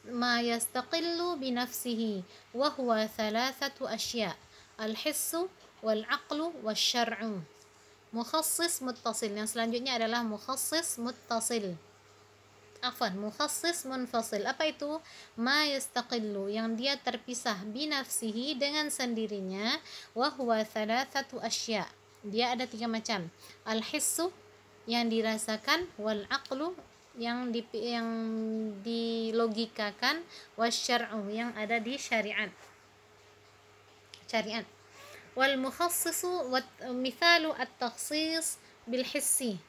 ma yastaqillu binafsihi wa huwa thalathatu asya' al-hissu wal-aqlu wasyar'u. Mukhassis muttasil. Yang selanjutnya adalah mukhassis muttasil. Mukhassis munfasil. Apa itu? Ma yastaqillu, yang dia terpisah, binafsihi, dengan sendirinya, wa huwa thalathatu asya', dia ada 3 macam. Al-hissu, yang dirasakan, wal aqlu, yang dilogikakan, wasyar'u, yang ada di syariat. Wal mukhassisu wa mithalu at-takhsis bil hissi.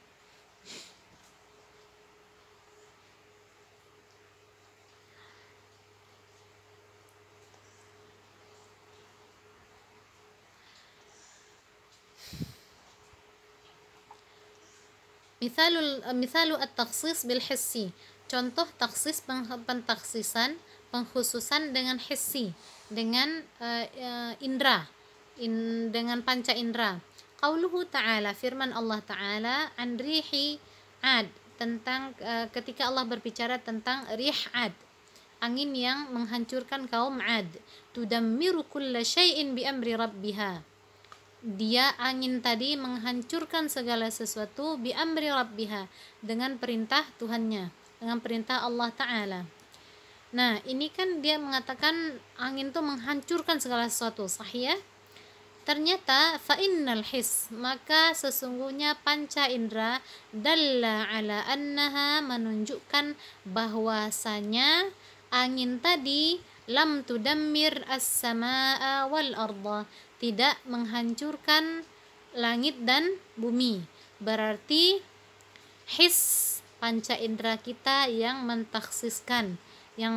Mithalu at-takhsis bil hissi. Contoh taksis, pentaksisan, pengkhususan dengan hissi, dengan indra, dengan panca indra. Qauluhu ta'ala, firman Allah Ta'ala, an rihi ad, tentang ketika Allah berbicara tentang rih ad, angin yang menghancurkan kaum Ad. Tudammiru kulla syai'in bi amri rabbiha, dia angin tadi menghancurkan segala sesuatu, bi amri rabbiha, dengan perintah Tuhannya, dengan perintah Allah Ta'ala. Nah, ini kan dia mengatakan angin itu menghancurkan segala sesuatu, sahih ya? Ternyata fa'innal his, maka sesungguhnya panca indra, dalla ala annaha, menunjukkan bahwasanya angin tadi lam tudammir as-samaa wal arda, tidak menghancurkan langit dan bumi. Berarti his, panca indera kita yang mentaksiskan. Yang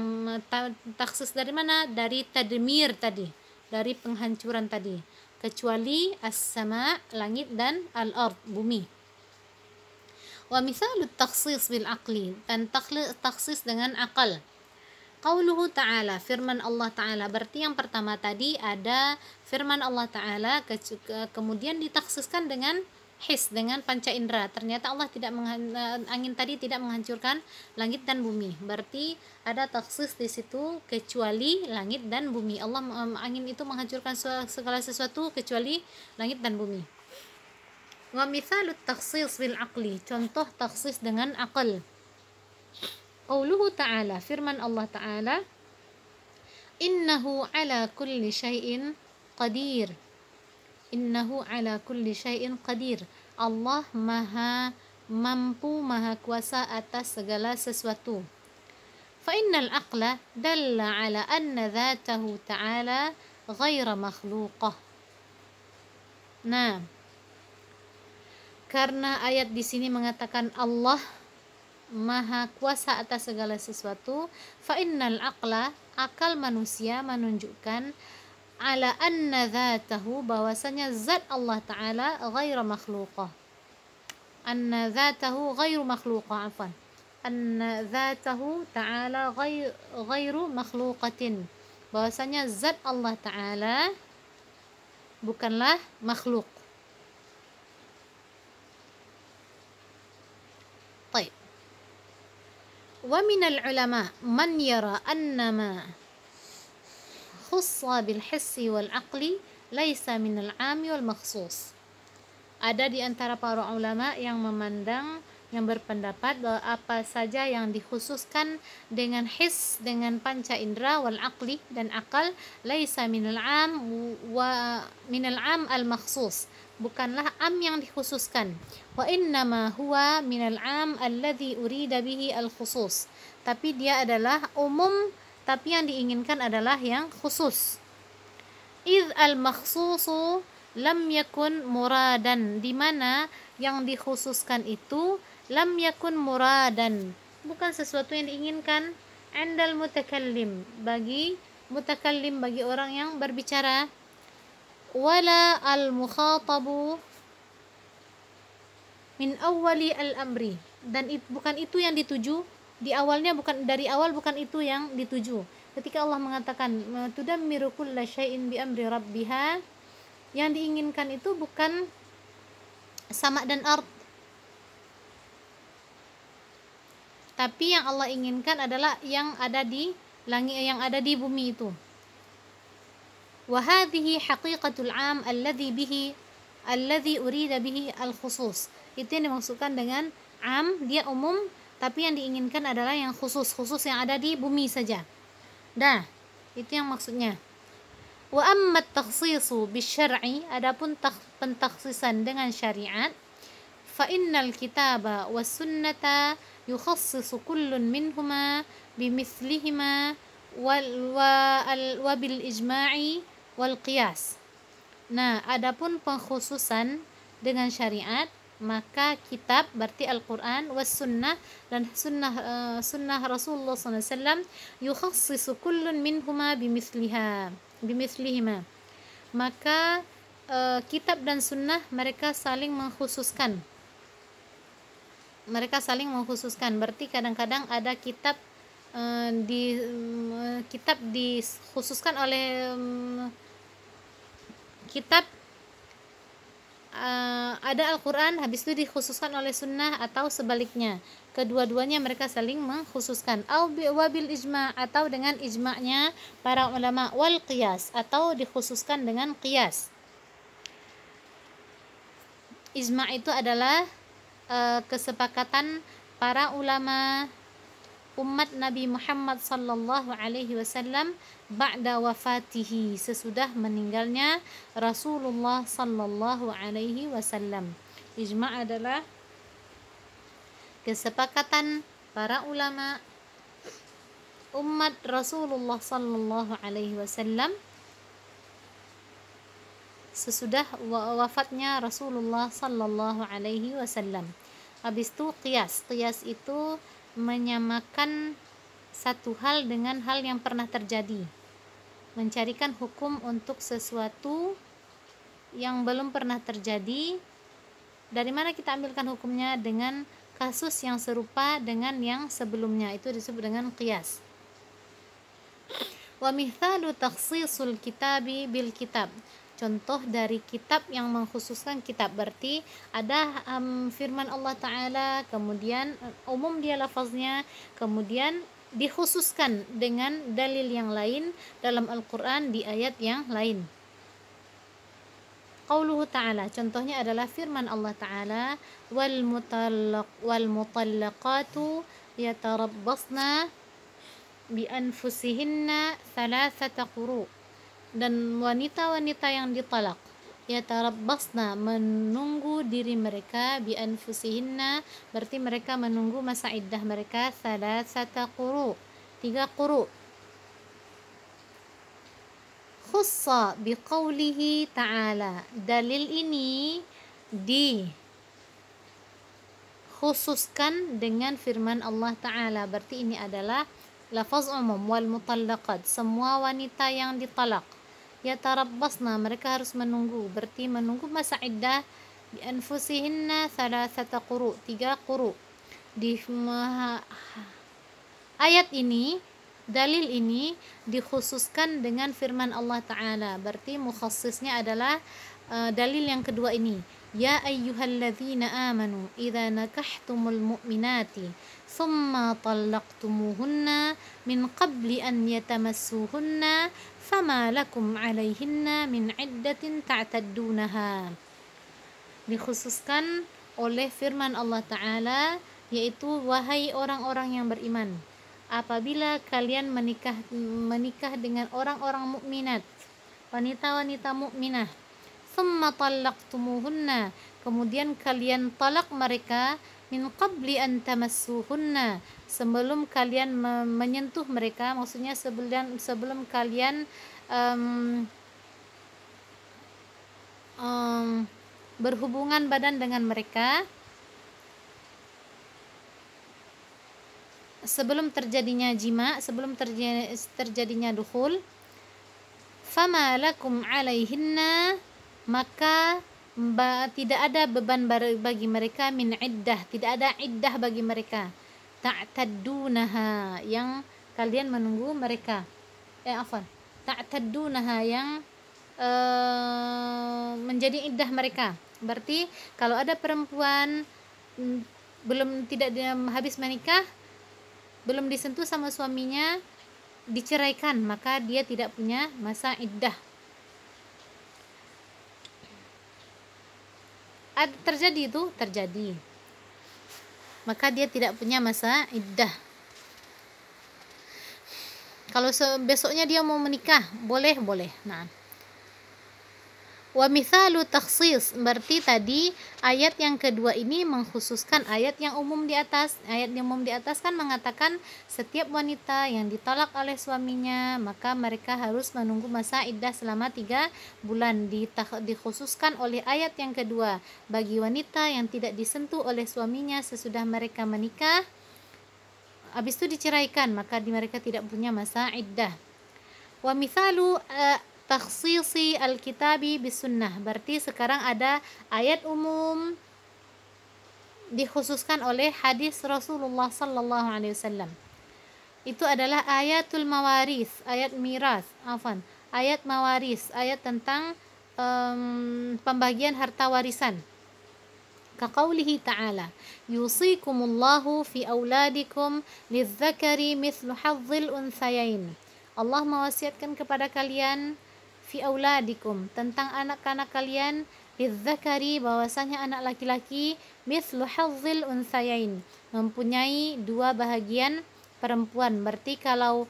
taksis dari mana? Dari tadmir tadi, dari penghancuran tadi. Kecuali as-sama, langit, dan al-ard, bumi. Wa mithalut taksis bil aqli, dan taksis dengan akal. Qauluhu ta'ala, firman Allah Ta'ala. Berarti yang pertama tadi ada firman Allah Ta'ala, kemudian ditaksiskan dengan his, dengan panca indera. Ternyata Allah angin tadi tidak menghancurkan langit dan bumi. Berarti ada taksis di situ, kecuali langit dan bumi. Allah, angin itu menghancurkan segala sesuatu kecuali langit dan bumi. Wa mithalut taksis bil aqli, contoh taksis dengan akal. Qauluhu ta'ala, firman Allah Ta'ala, innahu ala kulli syai'in qadir. Innahu ala kulli syai'in qadir. Allah maha mampu, maha kuasa atas segala sesuatu. Fa innal aqla dalla ala anna dhatahu ta'ala ghaira makhluqah. Nah, karena ayat di sini mengatakan Allah maha kuasa atas segala sesuatu, fa innal aqla, akal manusia menunjukkan ala anna dzatahu, bahwasanya zat Allah Ta'ala ghairu makhluqah. Anna dzatahu ghairu makhluqah, afwan. Anna dzatahu Ta'ala ghairu makhluqatin, bahwasanya zat Allah Ta'ala bukanlah makhluk. Baik. Wa minal ulama man yara annama khussa bil hissi wal aqli laisa minal 'ami wal makhsus. Ada di antara para ulama yang memandang, yang berpendapat bahwa apa saja yang dikhususkan dengan his, dengan panca indera, wal aqli dan akal, laisa minal 'am wa minal 'am al makhsus, bukanlah am yang dikhususkan. Wa innama huwa minal 'am alladhi urida bihi al khusus, tapi dia adalah umum, tapi yang diinginkan adalah yang khusus. Idh al makhsusu lam yakun muradan, di mana yang dikhususkan itu lam yakun muradan, bukan sesuatu yang diinginkan, andal mutakallim, bagi mutakallim, bagi orang yang berbicara, wala al mukhatabu min awwali al amri, dan bukan itu yang dituju di awalnya, bukan dari awal, bukan itu yang dituju. Ketika Allah mengatakan tudammiru kulla syai'in bi amri rabbiha, yang diinginkan itu bukan sama dan ard, tapi yang Allah inginkan adalah yang ada di langit, yang ada di bumi itu. Wa hadhihi haqiqatul 'am alladhi urida bihi al-khusus. Itu yang dimaksudkan dengan 'am, dia umum, tapi yang diinginkan adalah yang khusus yang ada di bumi saja. Nah, itu yang maksudnya. Wa amma at-takhsisu bisyar'i, adapun pentakhsisan dengan syariat, fa innal kitaba was sunnata yukhassisu kullun minhuma bimithlihima wa bil ijma'i wal qiyas. Nah, adapun pengkhususan dengan syariat, maka kitab berarti Al-Quran, was sunnah dan sunnah Rasulullah SAW, yukhassisu kullun minhuma bimithlihima, maka kitab dan sunnah mereka saling mengkhususkan, berarti kadang-kadang ada kitab dikhususkan oleh kitab, ada Al-Quran, habis itu dikhususkan oleh sunnah, atau sebaliknya, kedua-duanya mereka saling mengkhususkan. Wabil ijma', atau dengan ijma'nya para ulama, wal qiyas, atau dikhususkan dengan qiyas. Ijma' itu adalah kesepakatan para ulama umat Nabi Muhammad sallallahu alaihi wasallam ba'da wafatihi, sesudah meninggalnya Rasulullah sallallahu alaihi wasallam. Ijma' adalah kesepakatan para ulama umat Rasulullah sallallahu alaihi wasallam sesudah wafatnya Rasulullah sallallahu alaihi wasallam. Habis itu qiyas itu menyamakan satu hal dengan hal yang pernah terjadi, mencarikan hukum untuk sesuatu yang belum pernah terjadi. Dari mana kita ambilkan hukumnya? Dengan kasus yang serupa dengan yang sebelumnya, itu disebut dengan qiyas. Wa mithalu takhsisul kitabi bil kitab, contoh dari kitab yang mengkhususkan kitab, berarti ada firman Allah Ta'ala, kemudian umum dia lafaznya, kemudian dikhususkan dengan dalil yang lain dalam Al-Quran di ayat yang lain. Qauluhu Ta'ala, contohnya adalah firman Allah Ta'ala, wal mutallaqatu yatarabbasna bi anfusihinna thalathata quru', dan wanita-wanita yang ditalak, yatarabbasna, menunggu diri mereka, bi anfusihinna, berarti mereka menunggu masa iddah mereka, thalathata quru', 3 quru'. Khussa biqaulihi ta'ala, dalil ini dikhususkan dengan firman Allah Ta'ala, berarti ini adalah lafaz umum, wal mutallaqat, semua wanita yang ditalak, Yatarabbasna, mereka harus menunggu, berarti menunggu masa iddah bi anfusihinna thalathata quru, 3 quru. Di ayat ini, dalil ini dikhususkan dengan firman Allah Ta'ala, berarti mukhassisnya adalah dalil yang kedua ini. Ya ayyuhalladzina amanu idza nakahtumul mu'minati thumma talaqtumuhunna min qabli an yatamassuhunna fama lakum 'alaihinna min 'iddatin ta'taddunaha. Dikhususkan oleh firman Allah Ta'ala, yaitu wahai orang-orang yang beriman, apabila kalian menikah dengan orang-orang mukminat, wanita-wanita mukminah, thumma talaqtumuhunna, kemudian kalian talak mereka, min qabli an tamassuhunna, sebelum kalian menyentuh mereka, maksudnya sebelum kalian berhubungan badan dengan mereka, sebelum terjadinya jima, sebelum terjadinya dukhul. Fama lakum 'alaihinna, maka tidak ada beban bagi mereka, min iddah, tidak ada iddah bagi mereka, ta'taddunaha, yang kalian menunggu mereka, ta'taddunaha, yang menjadi iddah mereka. Berarti kalau ada perempuan tidak habis menikah, belum disentuh sama suaminya, diceraikan, maka dia tidak punya masa iddah. Terjadi, maka dia tidak punya masa iddah. Kalau besoknya dia mau menikah, boleh. Nah, wa mithalu takhsis, berarti tadi ayat yang kedua ini mengkhususkan ayat yang umum di atas. Ayat yang umum di atas kan mengatakan setiap wanita yang ditalak oleh suaminya, maka mereka harus menunggu masa iddah selama 3 bulan. Dikhususkan oleh ayat yang kedua bagi wanita yang tidak disentuh oleh suaminya sesudah mereka menikah, habis itu diceraikan, maka mereka tidak punya masa iddah. Wa mithalu takhsisi al-kitabi bisunnah, berarti sekarang ada ayat umum dikhususkan oleh hadis Rasulullah sallallahu alaihi wasallam. Itu adalah ayatul mawaris, ayat miras, ayat mawaris, ayat tentang pembagian harta warisan. Kaqaulihi ta'ala, yusikumullahu fi auladikum lizzakari mithlu hazzil unthayain. Allah mewasiatkan kepada kalian fi auladikum, tentang anak-anak kalian, lizzakari, bahwasanya anak laki-laki, mithlu hazzil unthayain, mempunyai 2 bahagian perempuan. Berarti kalau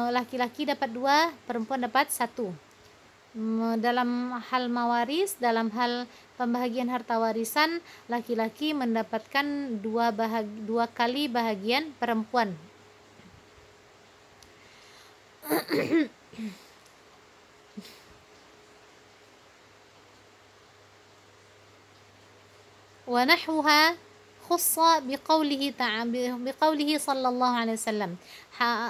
laki-laki dapat 2, perempuan dapat 1. Dalam hal mawaris, dalam hal pembahagian harta warisan, laki-laki mendapatkan 2 kali bahagian perempuan. Wa nahwuha khussa biqaulihi sallallahu alaihi wasallam.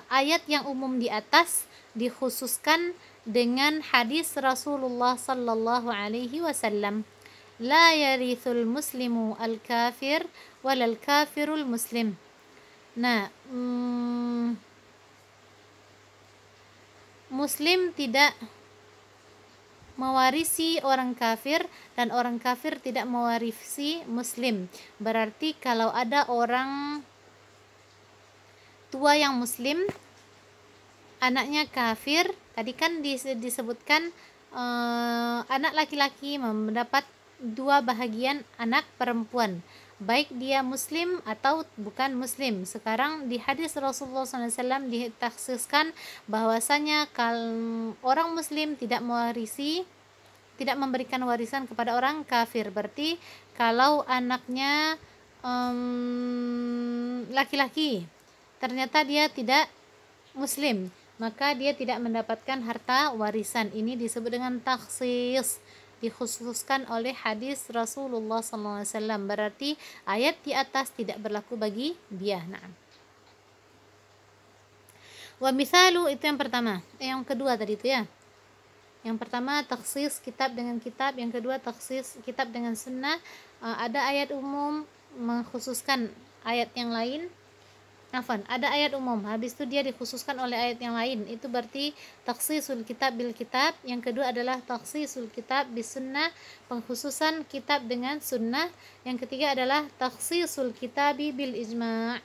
Ayat yang umum di atas dikhususkan dengan hadis Rasulullah sallallahu alaihi wasallam. La yarithul muslimu al-kafir walal kafirul muslim. Nah, muslim tidak mewarisi orang kafir dan orang kafir tidak mewarisi muslim. Berarti kalau ada orang tua yang muslim, anaknya kafir, tadi kan disebutkan anak laki-laki mendapat 2 bahagian anak perempuan, baik dia muslim atau bukan muslim. Sekarang di hadis Rasulullah SAW ditaksiskan bahwasanya kalau orang muslim tidak memberikan warisan kepada orang kafir. Berarti kalau anaknya laki-laki ternyata dia tidak muslim, maka dia tidak mendapatkan harta warisan. Ini disebut dengan taksis, dikhususkan oleh hadis Rasulullah SAW. Berarti ayat di atas tidak berlaku bagi dia. Nah, wa mithalu, itu yang pertama. Yang kedua tadi itu ya. Yang pertama takhsis kitab dengan kitab, yang kedua takhsis kitab dengan sunnah. Ada ayat umum mengkhususkan ayat yang lain. Ada ayat umum, habis itu dia dikhususkan oleh ayat yang lain. Itu berarti takhsisul kitab bil kitab. Yang kedua adalah takhsisul kitab bis sunnah, pengkhususan kitab dengan sunnah. Yang ketiga adalah takhsisul kitabi bil ijma',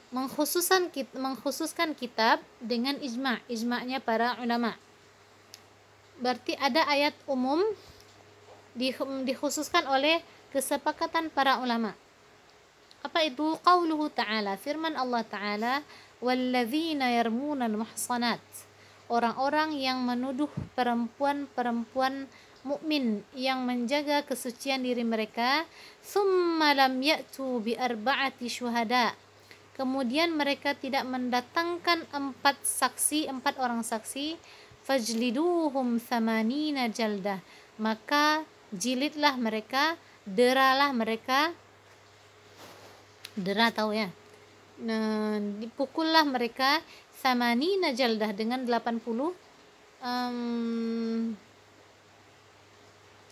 mengkhususkan kitab dengan ijma'nya para ulama. Berarti ada ayat umum dikhususkan oleh kesepakatan para ulama. Apa itu? Qauluhu ta'ala, firman Allah ta'ala, walladzina yarmunal muhsanat, orang-orang yang menuduh perempuan-perempuan mukmin yang menjaga kesucian diri mereka, thumma lam ya'tu bi arba'ati syuhada, kemudian mereka tidak mendatangkan 4 orang saksi, fajliduhum thamanina jaldah, maka jilidlah mereka, deralah mereka, dera tahu ya, dipukullah mereka thamanina jaldah dengan 80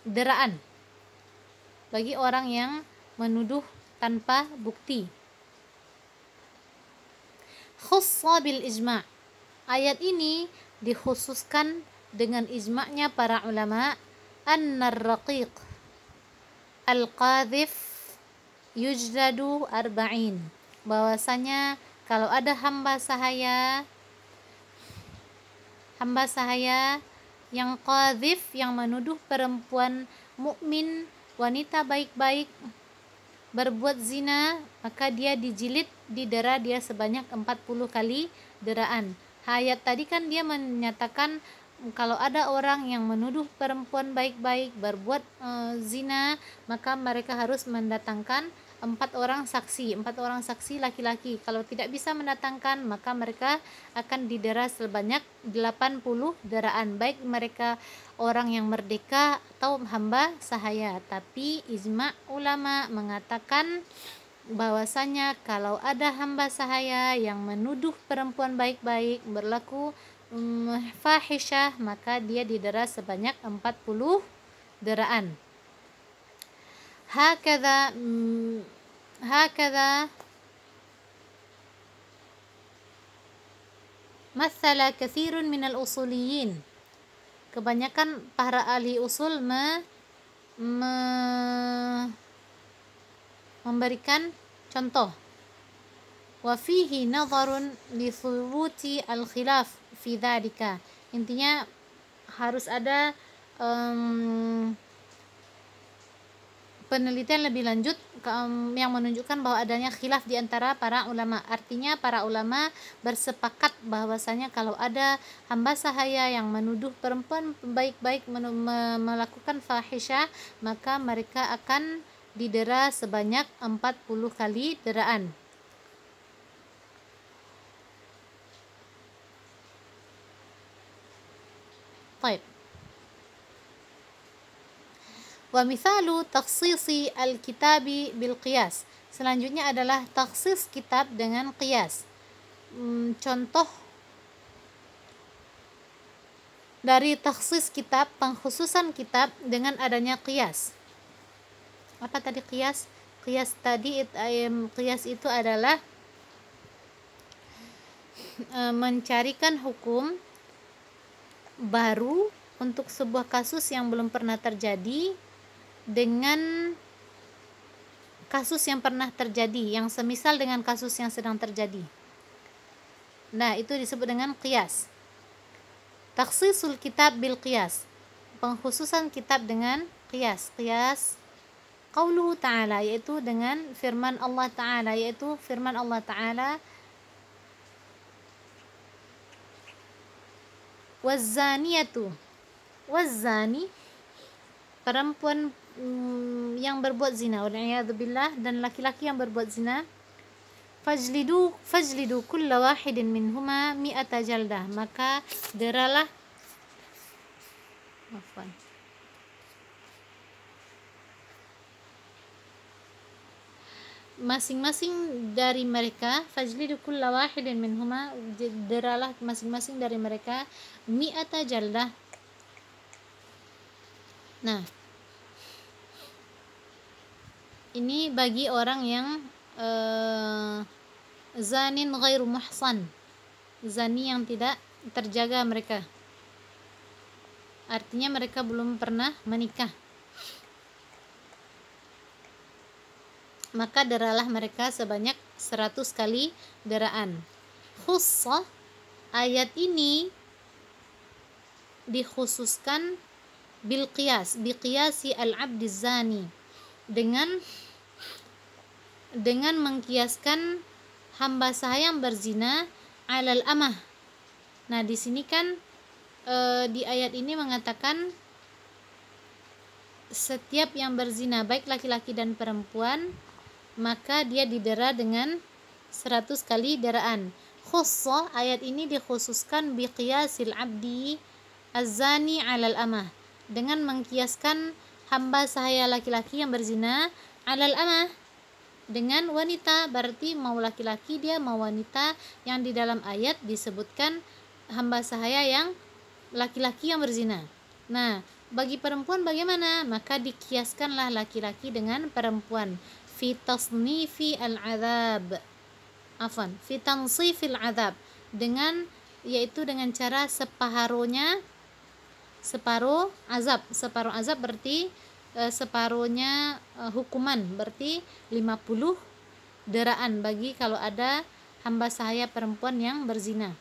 deraan bagi orang yang menuduh tanpa bukti. Khussa bil ijma', ayat ini dikhususkan dengan ijma'nya para ulama, annar raqiq al-qadhif yujladu arba'in, bahwasanya kalau ada hamba sahaya yang qadhif, yang menuduh perempuan mukmin, wanita baik-baik berbuat zina, maka dia didera dia sebanyak 40 kali deraan. Ayat tadi kan dia menyatakan kalau ada orang yang menuduh perempuan baik-baik berbuat zina, maka mereka harus mendatangkan 4 orang saksi laki-laki. Kalau tidak bisa mendatangkan, maka mereka akan didera sebanyak 80 deraan, baik mereka orang yang merdeka atau hamba sahaya. Tapi ijma' ulama mengatakan bahwasanya kalau ada hamba sahaya yang menuduh perempuan baik-baik berlaku fahisyah, maka dia didera sebanyak 40 deraan. Hakadha mathala katsirun minal usuliyin, kebanyakan para ahli usul memberikan contoh. Wa fihi nadharun li thubuti al-khilaf fi dzalika, intinya harus ada penelitian lebih lanjut yang menunjukkan bahwa adanya khilaf di antara para ulama. Artinya para ulama bersepakat bahwasanya kalau ada hamba sahaya yang menuduh perempuan baik-baik melakukan fahisyah, maka mereka akan didera sebanyak 40 kali deraan. Baik. Wa mithalu takhsisi al-kitabi bil qiyas, selanjutnya adalah takhsis kitab dengan qiyas. Contoh dari takhsis kitab, pengkhususan kitab dengan adanya qiyas. Apa tadi qiyas? Qiyas itu adalah mencarikan hukum baru untuk sebuah kasus yang belum pernah terjadi dengan kasus yang pernah terjadi, yang semisal dengan kasus yang sedang terjadi. Nah, itu disebut dengan qiyas. Takhsisul kitab bil qiyas, pengkhususan kitab dengan qiyas. Qiyas qauluhu ta'ala, yaitu dengan firman Allah ta'ala, wazzani, perempuan yang berbuat zina, wal'iyadzubillah, dan laki-laki yang berbuat zina, fajlidu kulla wahidin minhuma mi'ata jaldah, maka deralah masing-masing dari mereka, fajlidu kulla wahidin minhuma, deralah masing-masing dari mereka mi'ata jaldah Nah, ini bagi orang yang zanin ghairu muhsan, zani yang tidak terjaga mereka, artinya mereka belum pernah menikah, maka deralah mereka sebanyak 100 kali deraan. Khussah, ayat ini dikhususkan bil qiyas, bi qiyasi al-'abdi zani, dengan mengkiaskan hamba sahaya yang berzina alal amah. Nah, di sini kan di ayat ini mengatakan setiap yang berzina baik laki-laki dan perempuan maka dia didera dengan 100 kali deraan. Khussah, ayat ini dikhususkan bi qiyasil 'abdi az-zani 'alal amah, dengan mengkiaskan hamba sahaya laki-laki yang berzina alal amah, dengan wanita. Berarti mau laki-laki dia mau wanita, yang di dalam ayat disebutkan hamba sahaya yang laki-laki yang berzina. Nah, bagi perempuan bagaimana? Maka dikiaskanlah laki-laki dengan perempuan fi tasnifi al-'adzab, fi tansifil 'adzab, yaitu dengan cara separuh azab berarti separuhnya hukuman, berarti 50 deraan bagi kalau ada hamba sahaya perempuan yang berzina.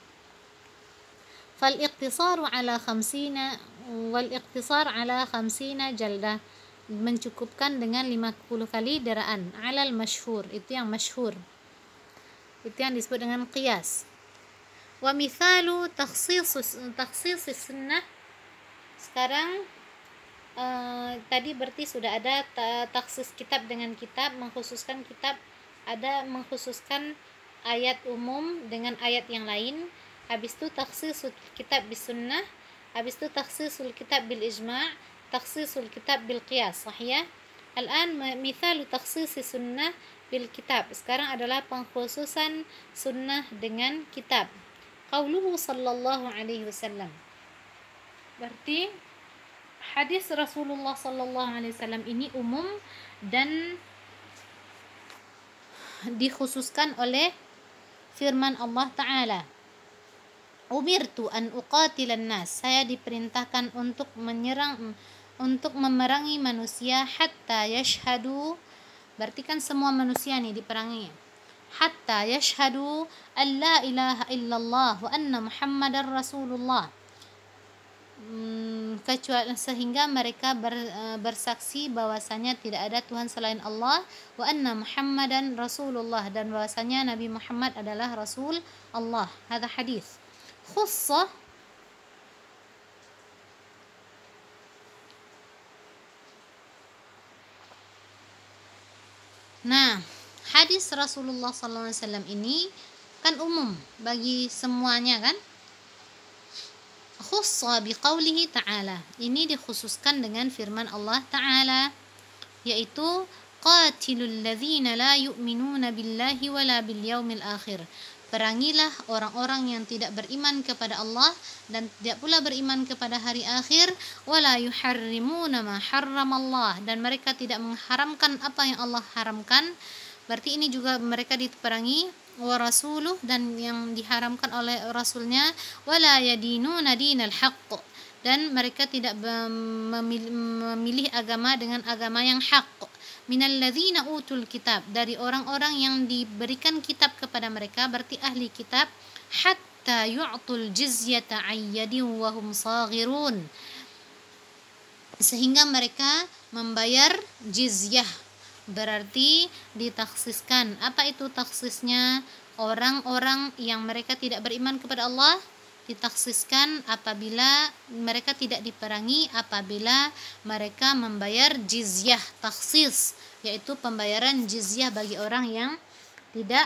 Fal iqtisaru ala 50 wal iqtisar ala 50 jaldah, mencukupkan dengan 50 kali deraan, alal masyhur, itu yang masyhur, itu yang disebut dengan qiyas. Wa mithalu takhsis sunnah. Sekarang tadi berarti sudah ada taksis kitab dengan kitab, mengkhususkan kitab, ada mengkhususkan ayat umum dengan ayat yang lain. Habis itu takhsisul kitab bis sunnah, habis itu takhsisul kitab bil ijma', takhsisul kitab bil qiyas, sahih ya? Al-an mithalu takhsis sunnah bil kitab. Sekarang adalah pengkhususan sunnah dengan kitab. Qauluhu sallallahu alaihi wasallam, berarti hadis Rasulullah sallallahu alaihi wasallam ini umum dan dikhususkan oleh firman Allah Ta'ala, umirtu an uqatilan nas, saya diperintahkan untuk memerangi manusia hatta yashhadu, berarti kan semua manusia nih diperangi, hatta yashhadu an la ilaha illallah wa anna muhammadar rasulullah, kecuali sehingga mereka bersaksi bahwasanya tidak ada Tuhan selain Allah, wa anna muhammadan rasulullah, dan bahwasanya Nabi Muhammad adalah rasul Allah. Hadza hadis. Khussah, nah, hadis Rasulullah sallallahu alaihi wasallam ini kan umum bagi semuanya kan. Khussa biqaulihi ta'ala, ini dikhususkan dengan firman Allah Ta'ala, yaitu qatilul ladzina la yu'minuna billahi wala bil yaumil akhir, perangilah orang-orang yang tidak beriman kepada Allah dan tidak pula beriman kepada hari akhir, wala yuharrimuna ma harramallah, dan mereka tidak mengharamkan apa yang Allah haramkan. Berarti ini juga mereka diperangi, wa rasuluh, dan yang diharamkan oleh rasulnya, wala yadinuna dinal haqq, dan mereka tidak memilih agama dengan agama yang hak, minal ladzina utul kitab, dari orang-orang yang diberikan kitab kepada mereka, berarti ahli kitab, hatta yu'tul jizyata ayyadin wa hum saghirun, sehingga mereka membayar jizyah. Berarti ditaksiskan. Apa itu taksisnya? Orang-orang yang mereka tidak beriman kepada Allah ditaksiskan apabila mereka tidak diperangi, apabila mereka membayar jizyah. Taksis yaitu pembayaran jizyah bagi orang yang tidak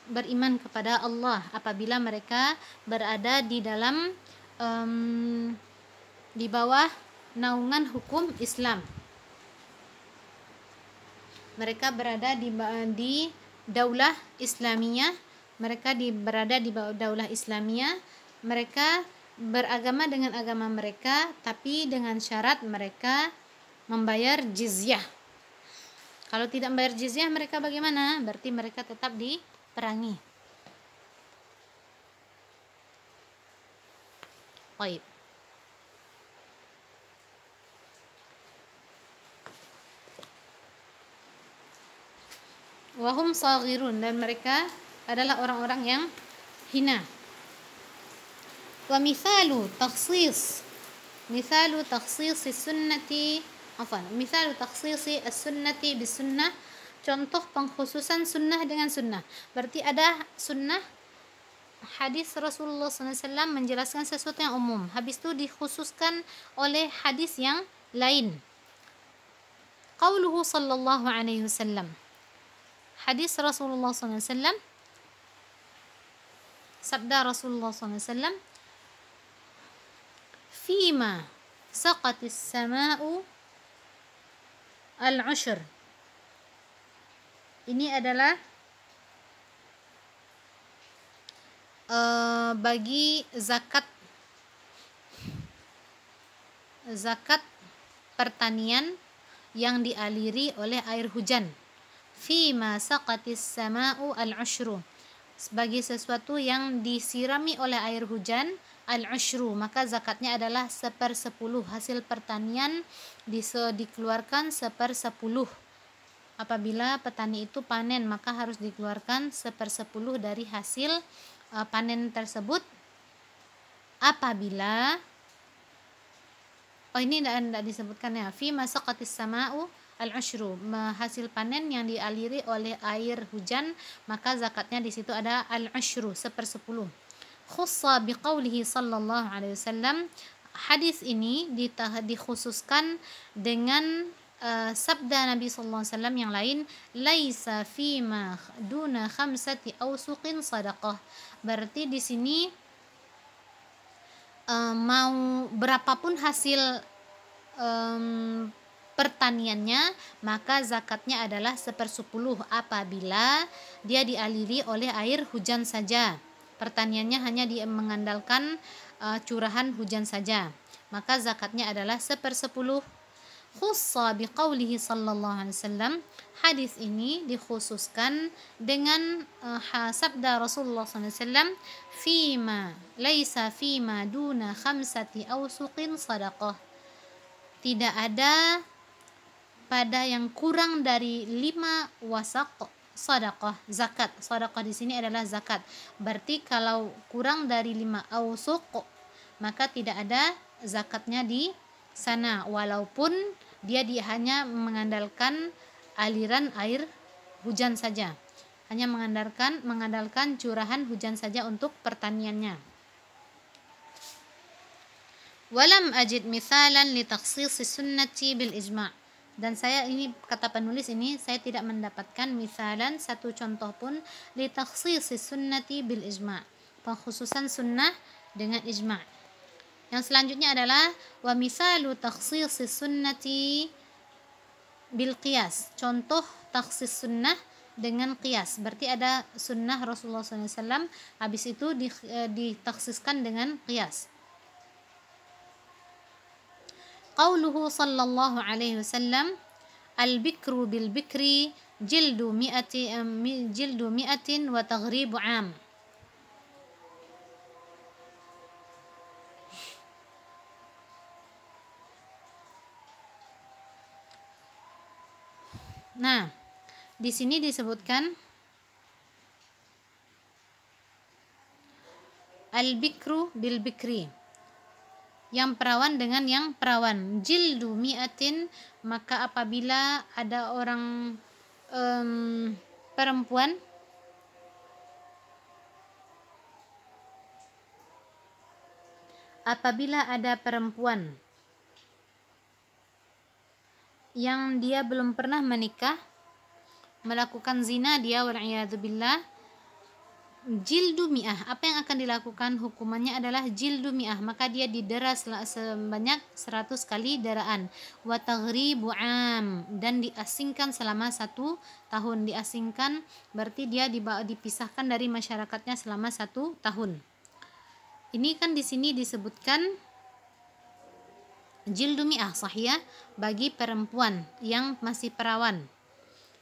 beriman kepada Allah, apabila mereka berada di dalam di bawah naungan hukum Islam. Mereka berada di daulah Islamiyah, mereka berada di bawah daulah Islamiyah, mereka beragama dengan agama mereka, tapi dengan syarat mereka membayar jizyah. Kalau tidak membayar jizyah, mereka bagaimana? Berarti mereka tetap diperangi. Baik. Wahum saghirun, dan mereka adalah orang-orang yang hina. Wa mithalu takhsis sunnati mithalu takhsisi as-sunnati bis-sunnah, contoh pengkhususan sunnah dengan sunnah. Berarti ada sunnah, hadis Rasulullah SAW menjelaskan sesuatu yang umum, habis itu dikhususkan oleh hadis yang lain. Qauluhu sallallahu alaihi wasallam, hadis Rasulullah SAW, sabda Rasulullah SAW, fima saqatis sama'u al-ushr. Ini adalah bagi zakat pertanian yang dialiri oleh air hujan. Fima saqatis sama'u al-ushru, sebagai sesuatu yang disirami oleh air hujan, al-ushru, maka zakatnya adalah 1/10. Hasil pertanian dikeluarkan 1/10. Apabila petani itu panen, maka harus dikeluarkan 1/10 dari hasil panen tersebut. Apabila ini tidak disebutkan ya, fi masaqatis sama'u al-ushru, hasil panen yang dialiri oleh air hujan, maka zakatnya di situ ada al-ushru, 1/10. Khussa biqaulihi sallallahu alaihi wasallam, hadis ini dikhususkan dengan sabda Nabi sallallahu alaihi wasallam yang lain, laisa fima duna khamsati awsuqin sadaqah. Berarti di sini mau berapapun hasil pertaniannya, maka zakatnya adalah 1/10 apabila dia dialiri oleh air hujan saja. Pertaniannya hanya mengandalkan curahan hujan saja, maka zakatnya adalah 1/10. Khussa biqaulihi sallallahu alaihi wasallam, hadis ini dikhususkan dengan sabda Rasulullah SAW, fima laisa fima duna khamsati awsuqin sadaqah, tidak ada pada yang kurang dari 5 wasaq sadaqah, zakat. Sadaqah di sini adalah zakat. Berarti kalau kurang dari 5 awsuq, maka tidak ada zakatnya di sana, walaupun dia hanya mengandalkan aliran air hujan saja, hanya mengandalkan curahan hujan saja untuk pertaniannya. Walam ajid mithalan li takhsis sunnati bil ijma', dan saya ini, kata penulis ini, saya tidak mendapatkan mithalan, satu contoh pun, li takhsis sunnati bil ijma', pengkhususan sunnah dengan ijma'. Yang selanjutnya adalah wa misalu takhsis sunnati bil qiyas, contoh takhsis sunnah dengan qiyas. Berarti ada sunnah Rasulullah SAW, habis itu ditakhsiskan dengan qiyas. Qauluhu sallallahu alaihi wasallam, al-bikru bil bikri jildu mi'atin wa taghribu 'am. Nah, di sini disebutkan al-bikru bil bikri, yang perawan dengan yang perawan. Jildu mi'atin, maka apabila ada orang perempuan yang dia belum pernah menikah, melakukan zina dia, wal'iyadzubillah, jildu mi'ah, apa yang akan dilakukan? Hukumannya adalah jildu mi'ah, maka dia didera sebanyak 100 kali deraan. Wa taghribu 'am, dan diasingkan selama 1 tahun. Diasingkan berarti dia dipisahkan dari masyarakatnya selama 1 tahun. Ini kan di sini disebutkan jildu mi'ah sahih bagi perempuan yang masih perawan,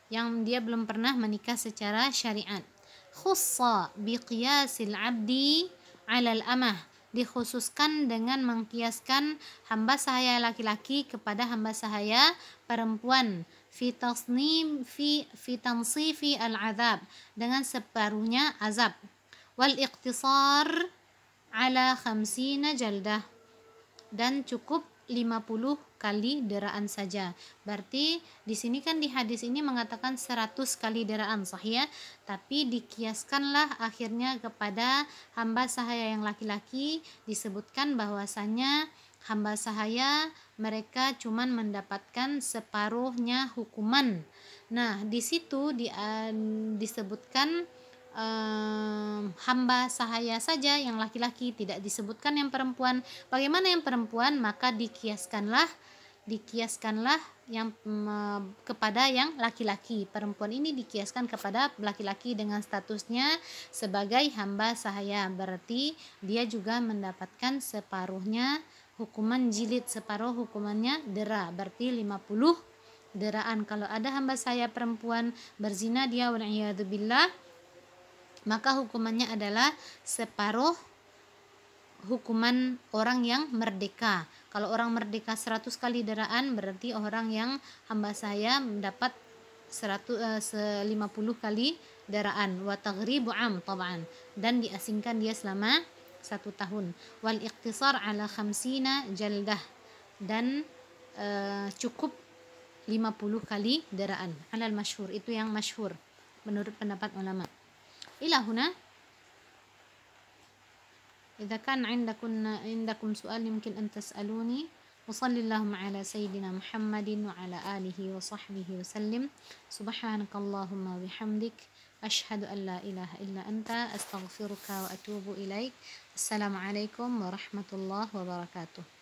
yang dia belum pernah menikah secara syariat. Khussa biqiyasil abdi 'alal amah, dikhususkan dengan mengkiaskan hamba sahaya laki-laki kepada hamba sahaya perempuan, fi tansifi al-azab, dengan separuhnya azab, wal iqtisar ala 50 jaldah, dan cukup 50 kali deraan saja. Berarti di sini kan di hadis ini mengatakan 100 kali deraan sahih, tapi dikiaskanlah akhirnya kepada hamba sahaya yang laki-laki, disebutkan bahwasanya hamba sahaya mereka cuman mendapatkan separuhnya hukuman. Nah, di situ disebutkan hamba sahaya saja yang laki-laki, tidak disebutkan yang perempuan. Bagaimana yang perempuan? Maka dikiaskanlah yang kepada yang laki-laki. Perempuan ini dikiaskan kepada laki-laki dengan statusnya sebagai hamba sahaya, berarti dia juga mendapatkan separuhnya hukuman jilid, separuh hukumannya dera, berarti 50 deraan. Kalau ada hamba sahaya perempuan berzina dia wal'iyadzubillah, maka hukumannya adalah separuh hukuman orang yang merdeka. Kalau orang merdeka 100 kali deraan, berarti orang yang hamba saya mendapat 50 kali deraan. Wa taghribu am tab'an, dan diasingkan dia selama 1 tahun. Wal iqtisar ala 50 jaldah, dan cukup 50 kali deraan. Alal masyhur, itu yang masyhur menurut pendapat ulama. Ila huna, إذا كان عندكم سؤال يمكن أن تسألوني. وصلى اللهم على سيدنا محمد وعلى آله وصحبه وسلم. سبحانك اللهم وبحمدك، أشهد أن لا إله إلا أنت، أستغفرك وأتوب إليك. السلام عليكم ورحمة الله وبركاته.